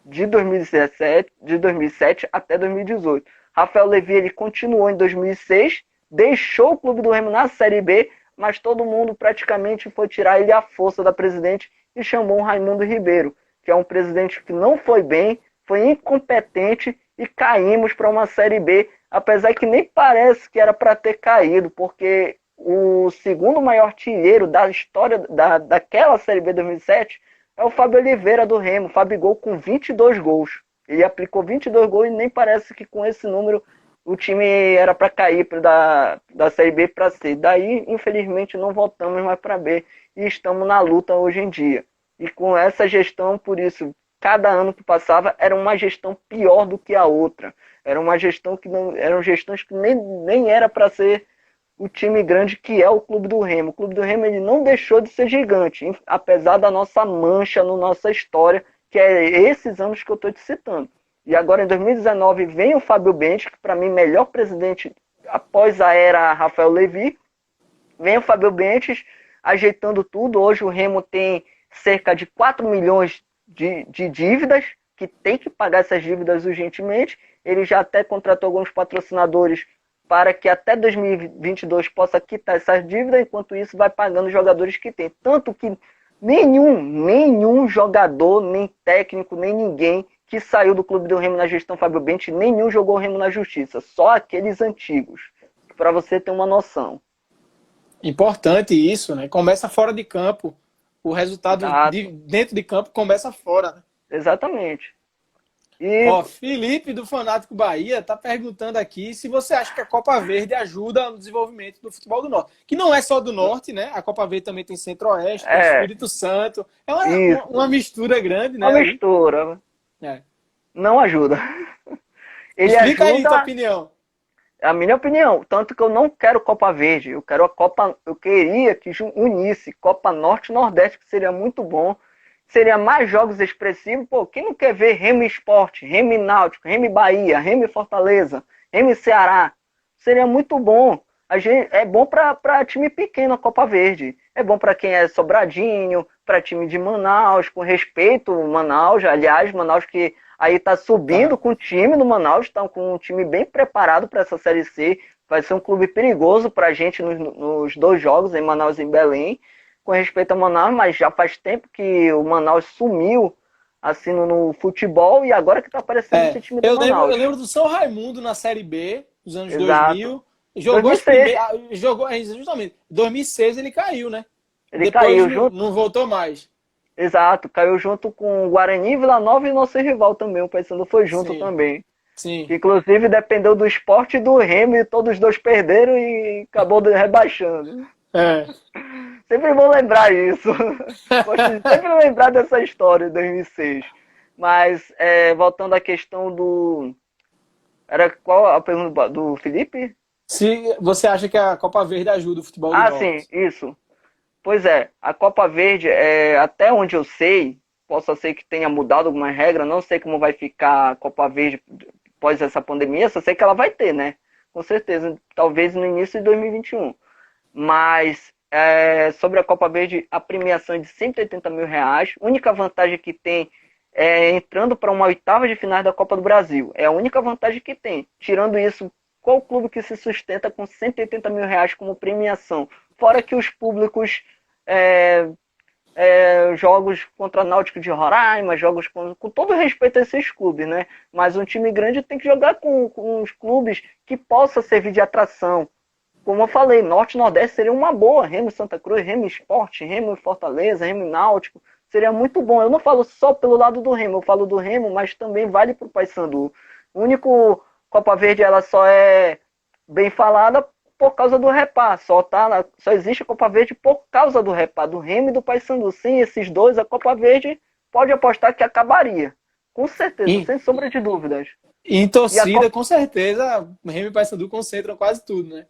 De 2007 até 2018. Rafael Levi, ele continuou em 2006, deixou o Clube do Remo na Série B, mas todo mundo praticamente foi tirar ele à força da presidente e chamou o Raimundo Ribeiro, que é um presidente que não foi bem, foi incompetente e caímos para uma Série B, apesar que nem parece que era para ter caído, porque o segundo maior artilheiro da história daquela Série B 2007 é o Fábio Oliveira do Remo, Fabigol, com 22 gols. Ele aplicou 22 gols e nem parece que com esse número o time era para cair da Série B para C. Daí, infelizmente, não voltamos mais para B e estamos na luta hoje em dia. E com essa gestão, por isso, cada ano que passava era uma gestão pior do que a outra. Eram gestões que nem era para ser o time grande que é o Clube do Remo. O Clube do Remo, ele não deixou de ser gigante, apesar da nossa mancha na nossa história, que é esses anos que eu estou te citando. E agora, em 2019, vem o Fábio Bentes, que para mim, melhor presidente após a era Rafael Levi. Vem o Fábio Bentes ajeitando tudo. Hoje o Remo tem cerca de 4 milhões de dívidas, que tem que pagar essas dívidas urgentemente. Ele já até contratou alguns patrocinadores para que até 2022 possa quitar essas dívidas, enquanto isso vai pagando os jogadores que tem. Tanto que nenhum jogador, nem técnico, nem ninguém que saiu do Clube do Remo na gestão Fábio Bentes, nenhum jogou o Remo na Justiça, só aqueles antigos, para você ter uma noção. Importante isso, né? Começa fora de campo, o resultado dentro de campo começa fora, né? Exatamente. Felipe do Fanático Bahia tá perguntando aqui se você acha que a Copa Verde ajuda no desenvolvimento do futebol do Norte. Que não é só do Norte, né? A Copa Verde também tem Centro-Oeste, tem Espírito Santo. É uma mistura grande, né? Uma mistura. Não ajuda. Explica aí a tua opinião. A minha opinião, tanto que eu não quero Copa Verde, eu queria que unisse Copa Norte e Nordeste, que seria muito bom. seria mais jogos expressivos. Pô, quem não quer ver Remo Sport, Remo Náutico, Remo Bahia, Remo Fortaleza, Remo Ceará? Seria muito bom. É bom para time pequeno a Copa Verde. É bom para quem é Sobradinho, para time de Manaus, com respeito Manaus. Aliás, Manaus que aí está subindo com o time do Manaus, estão com um time bem preparado para essa Série C. Vai ser um clube perigoso para a gente nos 2 jogos, em Manaus e em Belém. Com respeito a Manaus, mas já faz tempo que o Manaus sumiu assim no futebol e agora que está aparecendo esse time do Manaus. Eu lembro do São Raimundo na Série B, nos anos Exato. 2000. Jogou 2006. Jogou, justamente. Em 2006 ele caiu, né? Ele Depois caiu junto. Não voltou mais. Exato, caiu junto com o Guarani, Vila Nova e nosso rival também. O Paysandu foi junto também. Sim. Que, inclusive dependeu do Sport e do Remo e todos os dois perderam e acabou rebaixando. Sempre vou lembrar isso. Gosto de sempre lembrar dessa história de 2006. Mas, voltando à questão do... Era qual a pergunta do Felipe? Se você acha que a Copa Verde ajuda o futebol do Norte. Sim, isso. Pois é, a Copa Verde, até onde eu sei, possa ser que tenha mudado alguma regra, não sei como vai ficar a Copa Verde após essa pandemia, só sei que ela vai ter, né? Com certeza, talvez no início de 2021. Mas, sobre a Copa Verde, a premiação é de R$180 mil. Única vantagem que tem é entrando para uma oitava de finais da Copa do Brasil. É a única vantagem que tem. Tirando isso, qual clube que se sustenta com R$180 mil como premiação? Fora que os públicos, jogos contra Náutico de Roraima, jogos com todo respeito a esses clubes, né? Mas um time grande tem que jogar com os clubes que possa servir de atração. Como eu falei, Norte e Nordeste seria uma boa. Remo Santa Cruz, Remo Sport, Remo Fortaleza, Remo Náutico. Seria muito bom. Eu não falo só pelo lado do Remo, eu falo do Remo, mas também vale para o Paysandu. O único Copa Verde, ela só é bem falada por causa do Repá. Só existe a Copa Verde por causa do Repá, do Remo e do Paysandu. Sem esses dois, a Copa Verde pode apostar que acabaria. Com certeza, sem sombra de dúvidas. Em torcida, com certeza, Remo e Paysandu concentram quase tudo, né?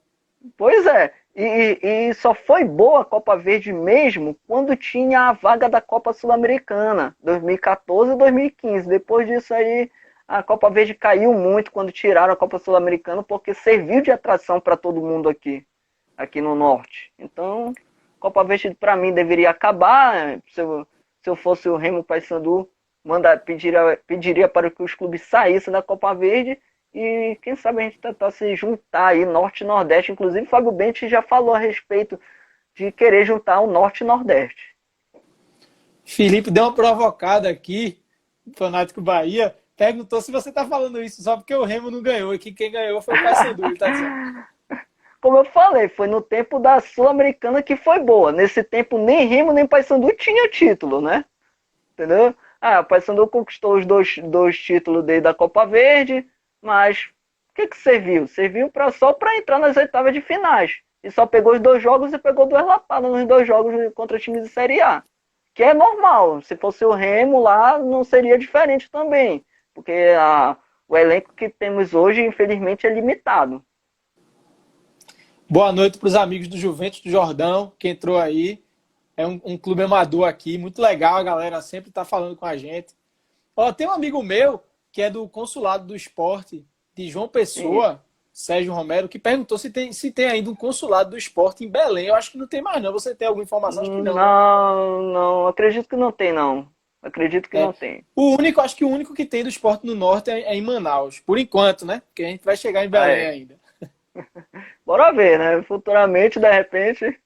Pois é. E só foi boa a Copa Verde mesmo quando tinha a vaga da Copa Sul-Americana, 2014 e 2015. Depois disso aí, a Copa Verde caiu muito quando tiraram a Copa Sul-Americana, porque serviu de atração para todo mundo aqui no Norte. Então, a Copa Verde para mim deveria acabar. Se eu fosse o Remo Paysandu, pediria para que os clubes saíssem da Copa Verde e quem sabe a gente tentar se juntar aí, Norte e Nordeste. Inclusive, Fábio Bente já falou a respeito de querer juntar o Norte e Nordeste. Felipe deu uma provocada aqui, Fanático Bahia. Perguntou se você está falando isso só porque o Remo não ganhou e que quem ganhou foi o Paysandu, ele tá dizendo. Como eu falei, foi no tempo da Sul-Americana que foi boa. Nesse tempo, nem Remo nem Paysandu tinha título, né? Entendeu? O Paysandu conquistou os dois títulos desde a Copa Verde, mas o que serviu? Serviu só para entrar nas oitavas de finais. E só pegou os 2 jogos e pegou 2 lapadas nos 2 jogos contra times de Série A. Que é normal. Se fosse o Remo lá, não seria diferente também. Porque o elenco que temos hoje, infelizmente, é limitado. Boa noite para os amigos do Juventus do Jordão, que entrou aí. É um clube amador aqui, muito legal, a galera sempre está falando com a gente. Tem um amigo meu, que é do Consulado do Esporte, de João Pessoa, Sérgio Romero, que perguntou se tem ainda um Consulado do Esporte em Belém. Eu acho que não tem mais, não. Você tem alguma informação? Acho que não. Não. Acredito que não tem, não. Acredito que não tem. Acho que o único que tem do esporte no Norte é em Manaus. Por enquanto, né? Porque a gente vai chegar em Belém ainda. Bora ver, né? Futuramente, de repente,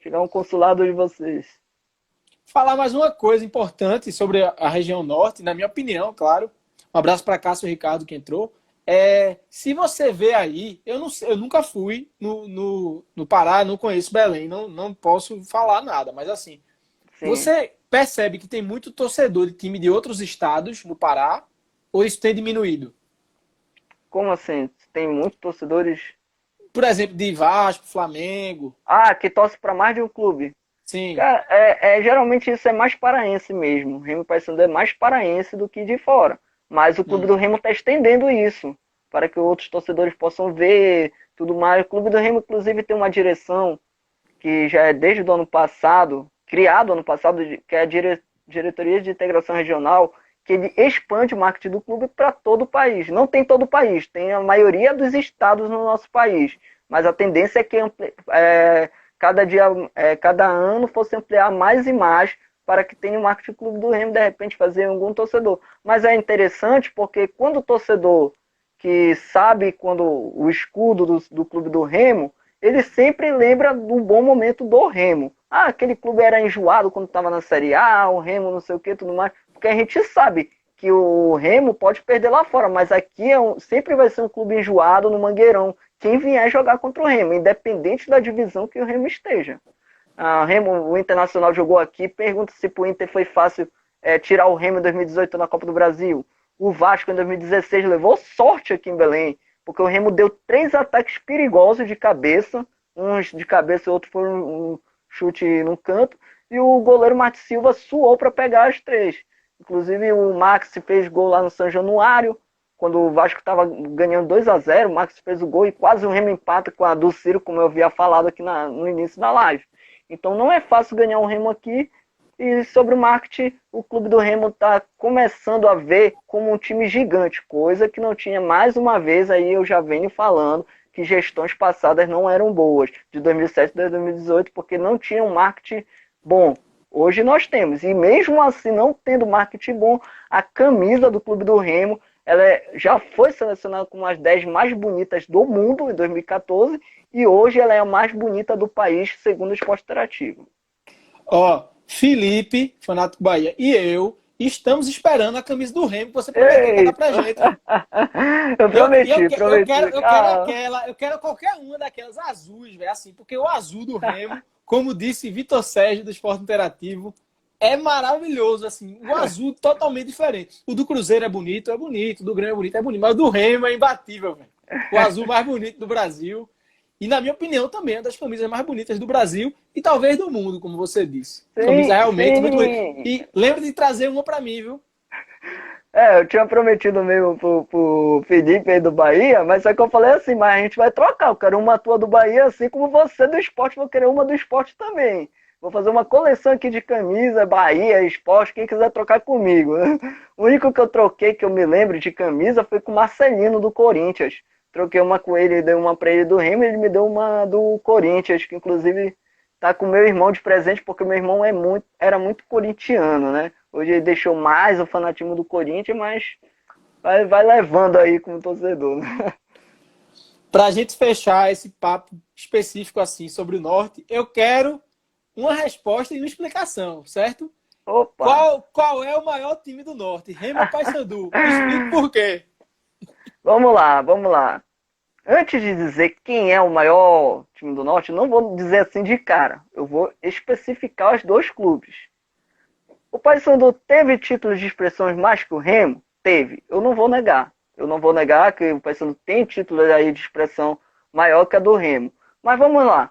chegar um consulado de vocês. Falar mais uma coisa importante sobre a região Norte, na minha opinião, claro. Um abraço para Cássio Ricardo que entrou. Se você vê aí, eu nunca fui no Pará, não conheço Belém, não posso falar nada, mas assim, sim. Você percebe que tem muito torcedor de time de outros estados no Pará, ou isso tem diminuído? Como assim? Tem muitos torcedores? Por exemplo, de Vasco, Flamengo. Que torce para mais de um clube. Sim. Cara, geralmente isso é mais paraense mesmo. O Remo Paysandu é mais paraense do que de fora. Mas o clube do Remo está estendendo isso, para que outros torcedores possam ver tudo mais. O clube do Remo, inclusive, tem uma direção que já é desde o ano passado, criado ano passado, que é a diretoria de integração regional, que ele expande o marketing do clube para todo o país. Não tem todo o país, tem a maioria dos estados no nosso país, mas a tendência é que cada ano fosse ampliar mais e mais para que tenha o marketing clube do Remo, de repente fazer algum torcedor. Mas é interessante porque quando o torcedor que sabe quando o escudo do clube do Remo, ele sempre lembra do bom momento do Remo. Ah, aquele clube era enjoado quando estava na Série A, o Remo não sei o que, tudo mais. Porque a gente sabe que o Remo pode perder lá fora, mas aqui sempre vai ser um clube enjoado no Mangueirão. Quem vier jogar contra o Remo, independente da divisão que o Remo esteja. O Internacional jogou aqui, pergunta se pro Inter foi fácil tirar o Remo em 2018 na Copa do Brasil. O Vasco em 2016 levou sorte aqui em Belém, porque o Remo deu 3 ataques perigosos de cabeça, uns de cabeça e outro foi um chute no canto, e o goleiro Martins Silva suou para pegar as 3. Inclusive o Max fez gol lá no São Januário, quando o Vasco estava ganhando 2-0, o Max fez o gol e quase o Remo empata com a do Ciro, como eu havia falado aqui no início da live. Então não é fácil ganhar o Remo aqui. E sobre o marketing, o clube do Remo está começando a ver como um time gigante, coisa que não tinha. Mais uma vez, aí eu já venho falando que gestões passadas não eram boas, de 2007 a 2018, porque não tinha um marketing bom. Hoje nós temos, e mesmo assim, não tendo marketing bom, a camisa do clube do Remo ela já foi selecionada como as 10 mais bonitas do mundo em 2014, e hoje ela é a mais bonita do país, segundo o Esporte Interativo. Felipe, fanático Bahia, e eu estamos esperando a camisa do Remo que você prometeu dar pra gente. Eu prometi. Eu quero qualquer uma daquelas azuis, velho, assim, porque o azul do Remo, como disse Vitor Sérgio do Esporte Interativo, é maravilhoso, assim, o azul totalmente diferente. O do Cruzeiro é bonito, o do Grêmio é bonito, mas o do Remo é imbatível, velho. O azul mais bonito do Brasil. E, na minha opinião, também é uma das camisas mais bonitas do Brasil e talvez do mundo, como você disse. Sim, camisa realmente muito bonita. E lembra de trazer uma para mim, viu? Eu tinha prometido mesmo pro Felipe aí do Bahia, mas só que eu falei assim, mas a gente vai trocar. Eu quero uma tua do Bahia, assim como você do esporte, vou querer uma do esporte também. Vou fazer uma coleção aqui de camisa, Bahia, esporte, quem quiser trocar comigo. O único que eu troquei, que eu me lembro de camisa, foi com o Marcelino do Corinthians. Troquei uma com ele, dei uma pra ele do Remo, ele me deu uma do Corinthians, que inclusive tá com meu irmão de presente, porque meu irmão era muito corintiano, né? Hoje ele deixou mais o fanatismo do Corinthians, mas vai levando aí como torcedor, né? Pra gente fechar esse papo específico assim sobre o Norte, eu quero uma resposta e uma explicação, certo? Opa! Qual é o maior time do Norte? Remo ou Paysandu? Explique por quê. Vamos lá. Antes de dizer quem é o maior time do Norte, não vou dizer assim de cara. Eu vou especificar os 2 clubes. O Paysandu teve títulos de expressões mais que o Remo? Teve. Eu não vou negar. Eu não vou negar que o Paysandu tem títulos aí de expressão maior que a do Remo. Mas vamos lá.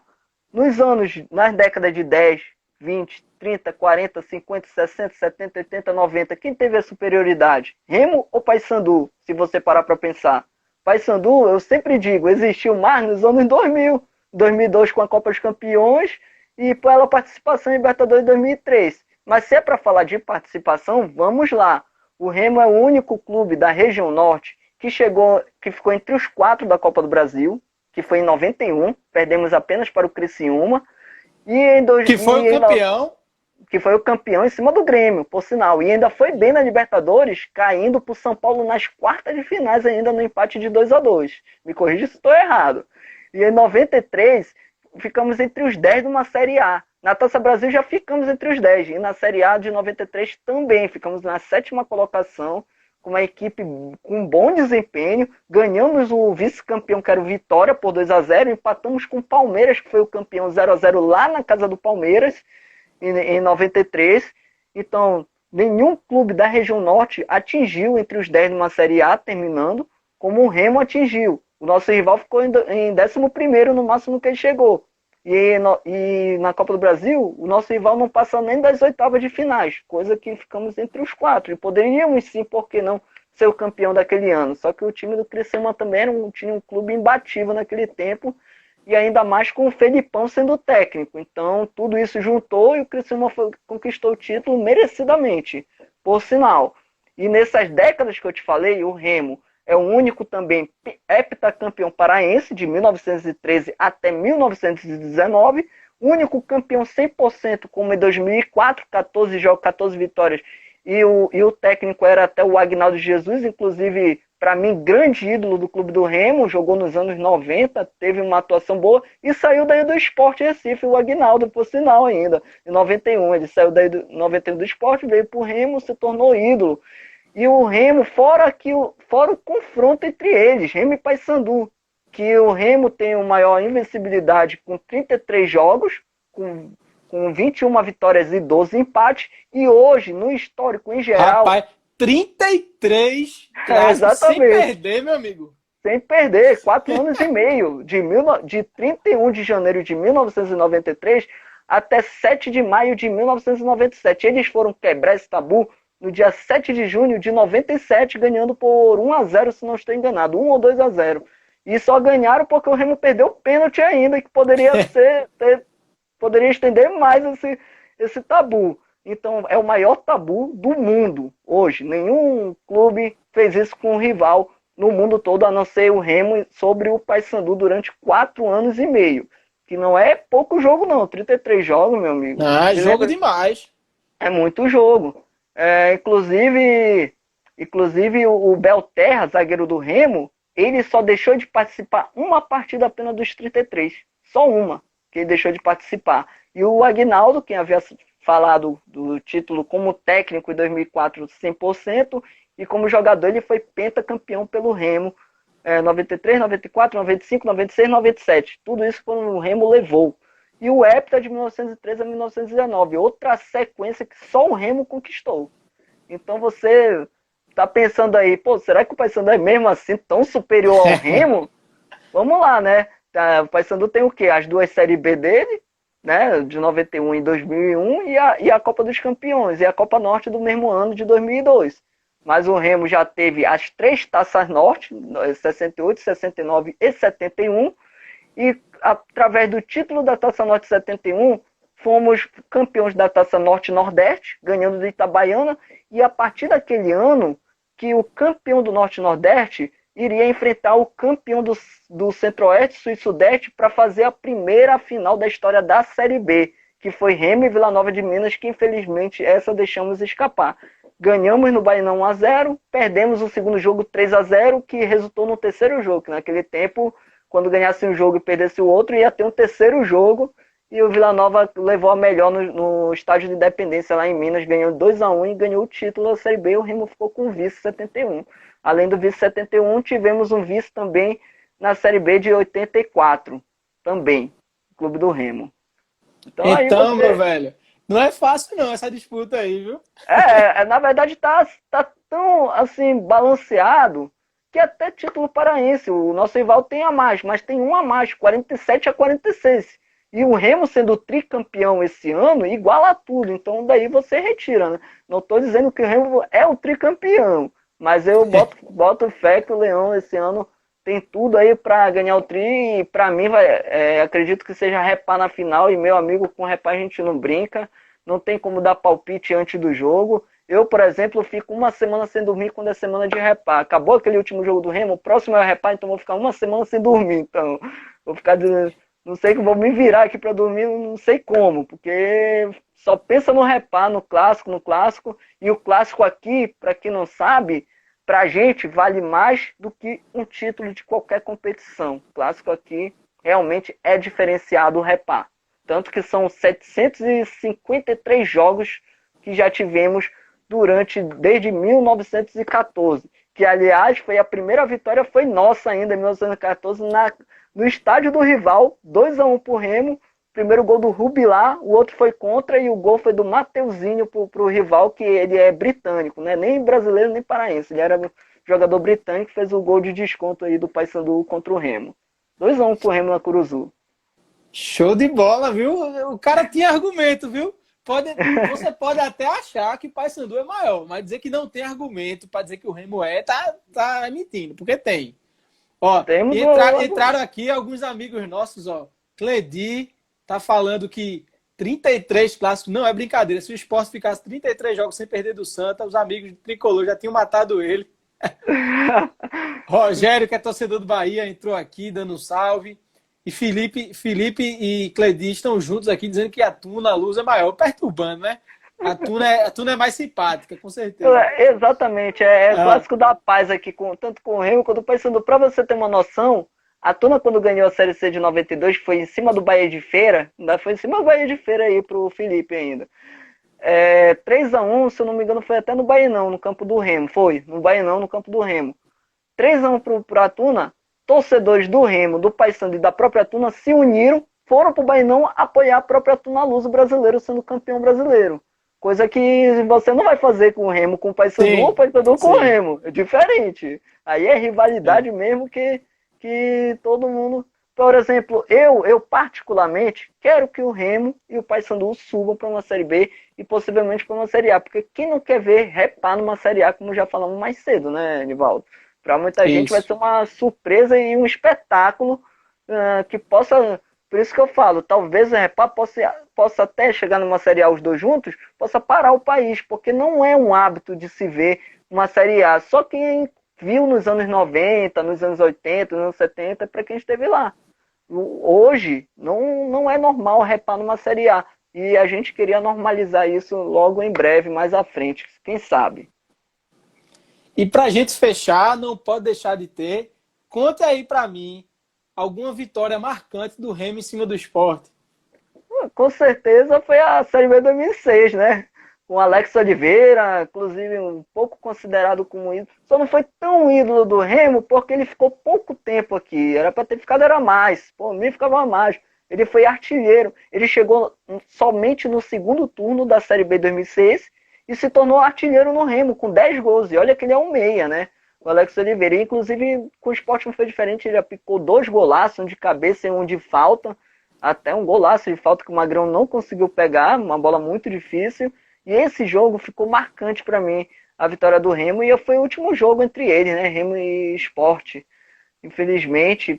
Nas décadas de 10, 20, 30, 40, 50, 60, 70, 80, 90, quem teve a superioridade? Remo ou Paysandu? Se você parar para pensar. Paysandu, eu sempre digo, existiu mais nos anos 2000. 2002 com a Copa dos Campeões e pela participação em Libertadores 2003. Mas se é para falar de participação, vamos lá. O Remo é o único clube da região norte que ficou entre os 4 da Copa do Brasil, que foi em 91, perdemos apenas para o Criciúma. Que foi o campeão. Que foi o campeão em cima do Grêmio, por sinal. E ainda foi bem na Libertadores, caindo para o São Paulo nas quartas de finais, ainda no empate de 2-2. Me corrija se estou errado. E em 93, ficamos entre os 10 de uma Série A. Na Taça Brasil já ficamos entre os 10. E na Série A de 93 também. Ficamos na 7ª colocação, com uma equipe com bom desempenho. Ganhamos o vice-campeão, que era o Vitória, por 2-0. Empatamos com o Palmeiras, que foi o campeão 0-0 lá na casa do Palmeiras, em 93. Então, nenhum clube da região norte atingiu entre os 10 numa Série A, terminando, como o Remo atingiu. O nosso rival ficou em 11º no máximo que ele chegou. E na Copa do Brasil, o nosso rival não passa nem das 8ª de finais, coisa que ficamos entre os 4. E poderíamos sim, por que não, ser o campeão daquele ano. Só que o time do Criciúma também era um clube imbatível naquele tempo. e ainda mais com o Felipão sendo técnico. Então, tudo isso juntou e o Criciúma conquistou o título merecidamente, por sinal. E nessas décadas que eu te falei, o Remo é o único também heptacampeão paraense, de 1913 até 1919, único campeão 100%, como em 2004, 14 jogos, 14 vitórias, e o técnico era até o Agnaldo Jesus, inclusive, para mim, grande ídolo do Clube do Remo, jogou nos anos 90, teve uma atuação boa, e saiu daí do Sport Recife, o Agnaldo, por sinal ainda, em 91, ele saiu daí do 91 do Sport, veio para o Remo, se tornou ídolo. E o Remo, fora o confronto entre eles, Remo e Paysandu, que o Remo tem a maior invencibilidade com 33 jogos, com 21 vitórias e 12 empates, e hoje, no histórico em geral... Rapaz, 33 clássicos sem perder, meu amigo. Sem perder, 4 anos e meio, de 31 de janeiro de 1993 até 7 de maio de 1997. Eles foram quebrar esse tabu no dia 7 de junho de 97, ganhando por 1-0, se não estou enganado, 1 ou 2-0. E só ganharam porque o Remo perdeu o pênalti ainda, que poderia poderia estender mais esse tabu. Então, é o maior tabu do mundo hoje. Nenhum clube fez isso com um rival no mundo todo, a não ser o Remo, sobre o Paysandu durante 4 anos e meio. Que não é pouco jogo, não. 33 jogos, meu amigo. Ah, jogo demais. É muito jogo. Inclusive o Belterra, zagueiro do Remo, ele só deixou de participar uma partida apenas dos 33. Só uma que ele deixou de participar. E o Agnaldo, quem havia falado do título como técnico em 2004, 100%, e como jogador ele foi pentacampeão pelo Remo, 93, 94, 95, 96, 97. Tudo isso quando o Remo levou. E o hepta de 1913 a 1919, outra sequência que só o Remo conquistou. Então você tá pensando aí, pô, será que o Paysandu é mesmo assim tão superior ao Remo? Vamos lá, né? O Paysandu tem o quê? As 2 Série B dele, né? De 91 e 2001 e a Copa dos Campeões e a Copa Norte do mesmo ano de 2002. Mas o Remo já teve as 3 Taças Norte, 68, 69 e 71, e através do título da Taça Norte 71, fomos campeões da Taça Norte-Nordeste, ganhando do Itabaiana, e a partir daquele ano que o campeão do Norte-Nordeste iria enfrentar o campeão do Centro-Oeste, Sul e Sudeste, para fazer a primeira final da história da Série B, que foi Remo e Vila Nova de Minas, que infelizmente essa deixamos escapar. Ganhamos no Bainão 1-0, perdemos o segundo jogo 3-0, que resultou no terceiro jogo, que naquele tempo, quando ganhasse um jogo e perdesse o outro, ia ter um terceiro jogo, e o Vila Nova levou a melhor no estádio de Independência lá em Minas, ganhou 2-1 e ganhou o título da Série B, o Remo ficou com o vice 71. Além do vice 71, tivemos um vice também na Série B de 84, também, Clube do Remo. Então, meu velho, não é fácil não essa disputa aí, viu? Na verdade tá tão assim balanceado que até título paraense, o nosso rival tem a mais, mas tem um a mais, 47-46. E o Remo sendo tricampeão esse ano, iguala tudo. Então daí você retira, né? Não estou dizendo que o Remo é o tricampeão, mas eu boto fé que o Leão esse ano tem tudo aí para ganhar o tri. E para mim, acredito que seja repá na final. E meu amigo, com repá a gente não brinca. Não tem como dar palpite antes do jogo. Eu, por exemplo, fico uma semana sem dormir quando é semana de repá. Acabou aquele último jogo do Remo, o próximo é o repá, então vou ficar uma semana sem dormir. Então, vou ficar... Não sei que vou me virar aqui para dormir, não sei como, porque só pensa no repá, no clássico. E o clássico aqui, para quem não sabe, pra gente vale mais do que um título de qualquer competição. O clássico aqui realmente é diferenciado o repá. Tanto que são 753 jogos que já tivemos desde 1914. Que, aliás, foi a primeira vitória, foi nossa ainda, em 1914, no estádio do rival, 2-1 pro Remo. Primeiro gol do Rubilá, o outro foi contra, e o gol foi do Mateuzinho pro rival, que ele é britânico, né? Nem brasileiro, nem paraense. Ele era jogador britânico, fez o gol de desconto aí do Paysandu contra o Remo. 2-1 pro Remo na Curuzu. Show de bola, viu? O cara tinha argumento, viu? Você pode até achar que o Paysandu é maior, mas dizer que não tem argumento para dizer que o Remo tá mentindo, porque tem. Ó, Temos entraram aqui alguns amigos nossos, ó. Cledi tá falando que 33 clássicos não é brincadeira. Se o Sport ficasse 33 jogos sem perder do Santa, os amigos do Tricolor já tinham matado ele. Rogério, que é torcedor do Bahia, entrou aqui dando um salve. E Felipe e Cledi estão juntos aqui dizendo que a Tuna, a luz é maior, perturbando, né? A Tuna é mais simpática, com certeza. Exatamente, clássico da paz aqui, tanto com o Remo quanto o Paysandu. Pra você ter uma noção, a Tuna, quando ganhou a Série C de 92, foi em cima do Bahia de Feira, ainda foi em cima do Bahia de Feira aí pro Felipe ainda. 3-1, se eu não me engano, foi até no Bainão, no campo do Remo. Foi, no Bainão, no campo do Remo. 3-1 pro Tuna, torcedores do Remo, do Paysandu e da própria Tuna se uniram, foram pro Bainão apoiar a própria Tuna Luso brasileiro sendo campeão brasileiro. Coisa que você não vai fazer com o Remo, com o Paysandu, ou o Paysandu com o Remo. É diferente. Aí é rivalidade mesmo que todo mundo... Por exemplo, eu particularmente quero que o Remo e o Paysandu subam para uma Série B e possivelmente para uma Série A. Porque quem não quer ver repar numa Série A, como já falamos mais cedo, né, Nivaldo? Para muita gente vai ser uma surpresa e um espetáculo que possa... Por isso que eu falo, talvez o Repá possa até chegar numa Série A os dois juntos, possa parar o país, porque não é um hábito de se ver uma Série A. Só quem viu nos anos 90, nos anos 80, nos anos 70, é para quem esteve lá. Hoje, não é normal o Repá numa Série A. E a gente queria normalizar isso logo em breve, mais à frente, quem sabe. E para a gente fechar, não pode deixar de ter, conta aí para mim, alguma vitória marcante do Remo em cima do Sport? Com certeza foi a Série B 2006, né? Com o Alex Oliveira, inclusive um pouco considerado como ídolo. Só não foi tão ídolo do Remo porque ele ficou pouco tempo aqui. Era para ter ficado, era mais. Por mim ficava mais. Ele foi artilheiro. Ele chegou somente no segundo turno da Série B 2006 e se tornou artilheiro no Remo, com 10 gols. E olha que ele é um meia, né? O Alex Oliveira. E, inclusive, com o Sport não foi diferente. Ele aplicou 2 golaços, um de cabeça e um de falta. Até um golaço de falta que o Magrão não conseguiu pegar. Uma bola muito difícil. E esse jogo ficou marcante para mim. A vitória do Remo. E foi o último jogo entre eles, né? Remo e Sport. Infelizmente,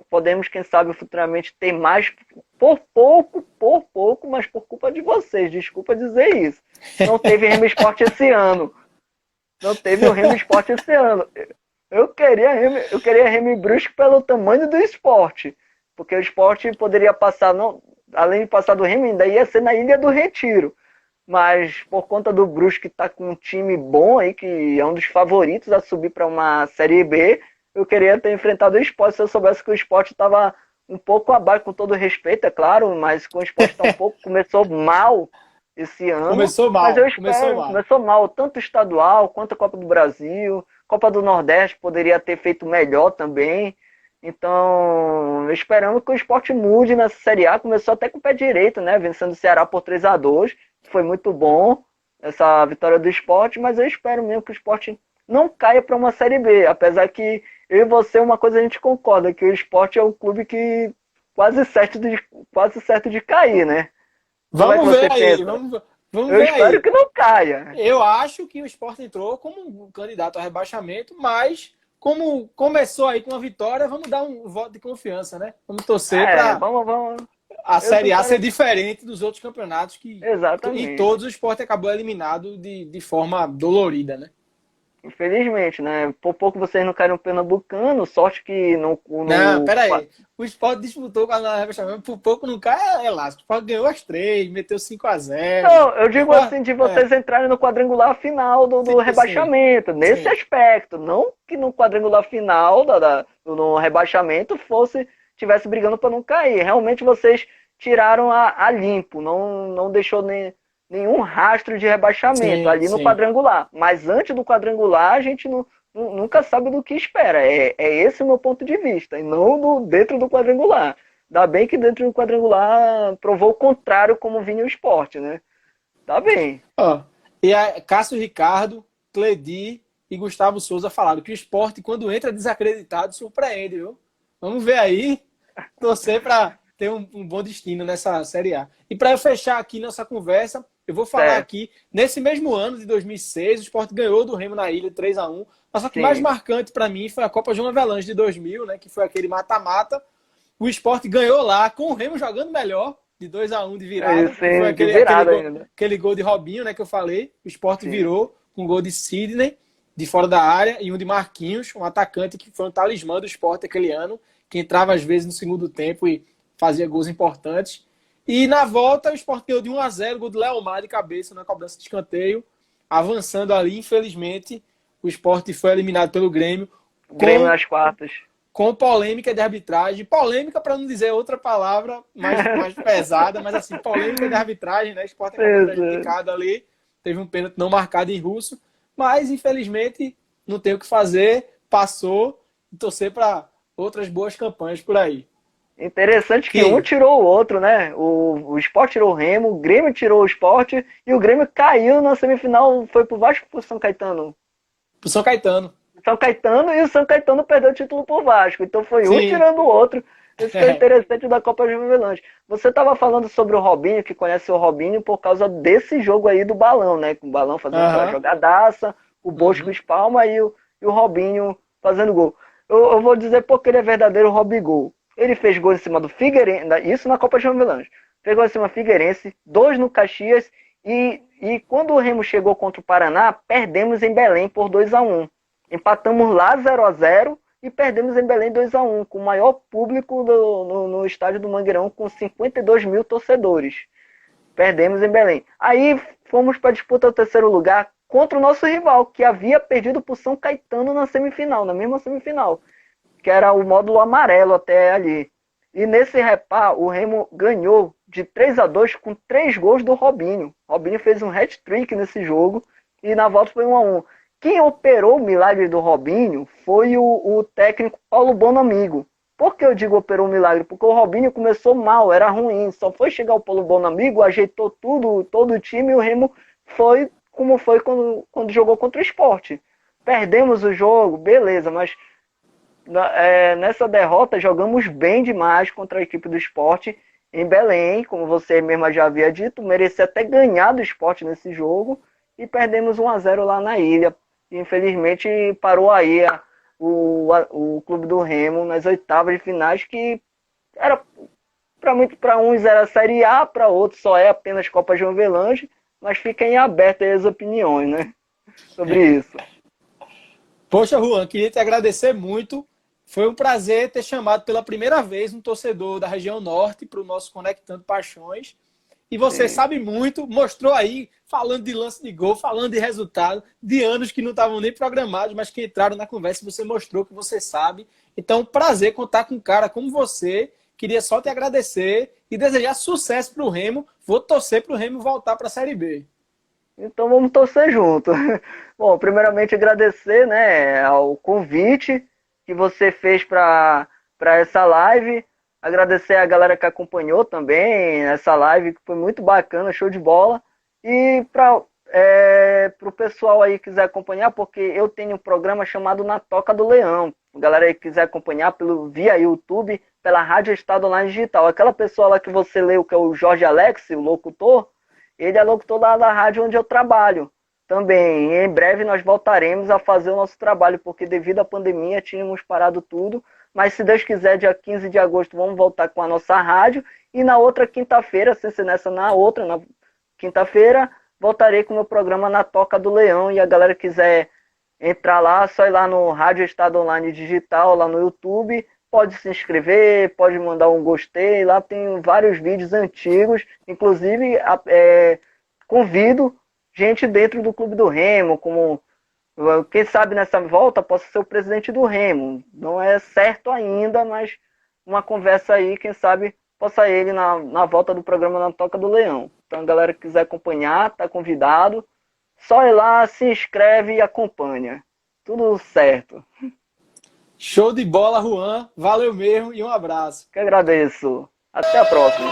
podemos, quem sabe, futuramente ter mais, por pouco, mas por culpa de vocês. Desculpa dizer isso. Não teve Remo Sport esse ano. Não teve o Remo Sport esse ano. Eu queria Remo e Brusque pelo tamanho do Sport. Porque o Sport poderia passar, não, além de passar do Remo, ainda ia ser na Ilha do Retiro. Mas por conta do Brusque estar com um time bom aí, que é um dos favoritos a subir para uma Série B, eu queria ter enfrentado o Sport se eu soubesse que o Sport estava um pouco abaixo, com todo respeito, é claro, mas com o Sport tá um pouco, começou mal esse ano. Começou mal, mas eu espero, começou mal, tanto estadual quanto a Copa do Brasil, Copa do Nordeste poderia ter feito melhor também. Então, esperamos que o Sport mude nessa Série A. Começou até com o pé direito, né? Vencendo o Ceará por 3-2. Foi muito bom essa vitória do Sport, mas eu espero mesmo que o Sport não caia para uma Série B. Apesar que eu e você, uma coisa a gente concorda, que o Sport é um clube que quase certo de cair, né? Vamos ver aí, vamos eu espero que não caia. Eu acho que o Sport entrou como um candidato a rebaixamento, mas como começou aí com uma vitória, vamos dar um voto de confiança, né? Vamos torcer para a Série A ser diferente dos outros campeonatos que exatamente. Em todos o Sport acabou eliminado de forma dolorida, né? Infelizmente, né? Por pouco vocês não caíram no Pernambucano, sorte que não... Não, peraí. O Sport disputou com a rebaixamento, por pouco não cai elástico. O Sport ganhou as 3, meteu 5-0. Não, eu digo assim, de vocês entrarem no quadrangular final do rebaixamento, nesse aspecto. Não que no quadrangular final no rebaixamento tivesse brigando para não cair. Realmente vocês tiraram a limpo, não deixou nenhum rastro de rebaixamento no quadrangular. Mas antes do quadrangular, a gente nunca sabe do que espera. É esse o meu ponto de vista, e não dentro do quadrangular. Ainda bem que dentro do quadrangular provou o contrário, como vinha o Sport, né? Tá bem. E a Cássio Ricardo, Cledi e Gustavo Souza falaram que o Sport, quando entra desacreditado, surpreende, viu? Vamos ver aí, torcer para ter um bom destino nessa Série A. E para fechar aqui nossa conversa, Eu vou falar aqui, nesse mesmo ano de 2006, o Sport ganhou do Remo na Ilha 3-1. Mas só que o mais marcante para mim foi a Copa João Avelange de 2000, né, que foi aquele mata-mata. O Sport ganhou lá, com o Remo jogando melhor, de 2-1 de virada. Foi aquele gol de Robinho, né, que eu falei. O Sport virou com um gol de Sidney, de fora da área, e um de Marquinhos, um atacante que foi um talismã do Sport aquele ano, que entrava às vezes no segundo tempo e fazia gols importantes. E na volta, o Sport ganhou de 1-0, gol do Leomar de cabeça na cobrança de escanteio. Avançando ali, infelizmente, o Sport foi eliminado pelo Grêmio. Grêmio nas quartas. Com polêmica de arbitragem. Polêmica, para não dizer outra palavra mais pesada, mas assim, polêmica de arbitragem, né? O Sport acabou prejudicado ali. Teve um pênalti não marcado em Russo. Mas, infelizmente, não tem o que fazer. Passou e torcer para outras boas campanhas por aí. Interessante que um tirou o outro, né? O Sport tirou o Remo, o Grêmio tirou o Sport e o Grêmio caiu na semifinal. Foi pro Vasco ou pro São Caetano? Pro São Caetano. São Caetano, e o São Caetano perdeu o título pro Vasco. Então foi um tirando o outro. Isso foi interessante da Copa João Avelange. Você estava falando sobre o Robinho, que conhece o Robinho por causa desse jogo aí do Balão, né? Com o Balão fazendo aquela jogadaça, o Bosco espalma e o Robinho fazendo gol. Eu vou dizer porque ele é verdadeiro Robigol. Ele fez gol em cima do Figueirense, isso na Copa João Avelange. Fez gol em cima do Figueirense, 2 no Caxias, e quando o Remo chegou contra o Paraná, perdemos em Belém por 2-1. Empatamos lá 0-0 e perdemos em Belém 2-1, com o maior público no estádio do Mangueirão, com 52 mil torcedores. Perdemos em Belém. Aí fomos para a disputa do terceiro lugar contra o nosso rival, que havia perdido para o São Caetano na semifinal, na mesma semifinal, que era o módulo amarelo até ali. E nesse repá, o Remo ganhou de 3-2 com 3 gols do Robinho. Robinho fez um hat-trick nesse jogo e na volta foi 1-1. Quem operou o milagre do Robinho foi o técnico Paulo Bonamigo. Por que eu digo operou o milagre? Porque o Robinho começou mal, era ruim. Só foi chegar o Paulo Bonamigo, ajeitou tudo, todo o time, e o Remo foi como foi quando jogou contra o Sport. Perdemos o jogo, beleza, mas nessa derrota jogamos bem demais contra a equipe do Sport em Belém, como você mesmo já havia dito, merecia até ganhar do Sport nesse jogo, e perdemos 1-0 lá na ilha. Infelizmente parou aí o clube do Remo nas oitavas de finais, que era para uns era Série A, para outros só é apenas Copa João Avelange, mas fica em aberto aí as opiniões, né, sobre isso. Poxa, Juan, queria te agradecer muito. Foi um prazer ter chamado pela primeira vez um torcedor da região norte para o nosso Conectando Paixões. E você sabe muito, mostrou aí, falando de lance de gol, falando de resultado, de anos que não estavam nem programados, mas que entraram na conversa e você mostrou que você sabe. Então, prazer contar com um cara como você. Queria só te agradecer e desejar sucesso para o Remo. Vou torcer para o Remo voltar para a Série B. Então vamos torcer junto. Bom, primeiramente agradecer, né, ao convite que você fez para essa live. Agradecer a galera que acompanhou também essa live, que foi muito bacana, show de bola. E para o pessoal aí que quiser acompanhar, porque eu tenho um programa chamado Na Toca do Leão. A galera aí que quiser acompanhar via YouTube, pela Rádio Estado Online Digital. Aquela pessoa lá que você leu, que é o Jorge Alex, o locutor, ele é locutor lá da rádio onde eu trabalho. Também, em breve nós voltaremos a fazer o nosso trabalho, porque devido à pandemia tínhamos parado tudo. Mas se Deus quiser, dia 15 de agosto, vamos voltar com a nossa rádio. E na outra quinta-feira, sem ser nessa, na quinta-feira, voltarei com o meu programa Na Toca do Leão. E a galera quiser entrar lá, só ir lá no Rádio Estado Online Digital, lá no YouTube. Pode se inscrever, pode mandar um gostei. Lá tem vários vídeos antigos. Inclusive, convido gente dentro do Clube do Remo, como... Quem sabe nessa volta possa ser o presidente do Remo. Não é certo ainda, mas uma conversa aí, quem sabe possa ele na volta do programa Na Toca do Leão. Então a galera que quiser acompanhar, tá convidado. Só ir lá, se inscreve e acompanha. Tudo certo. Show de bola, Juan. Valeu mesmo e um abraço. Que agradeço. Até a próxima.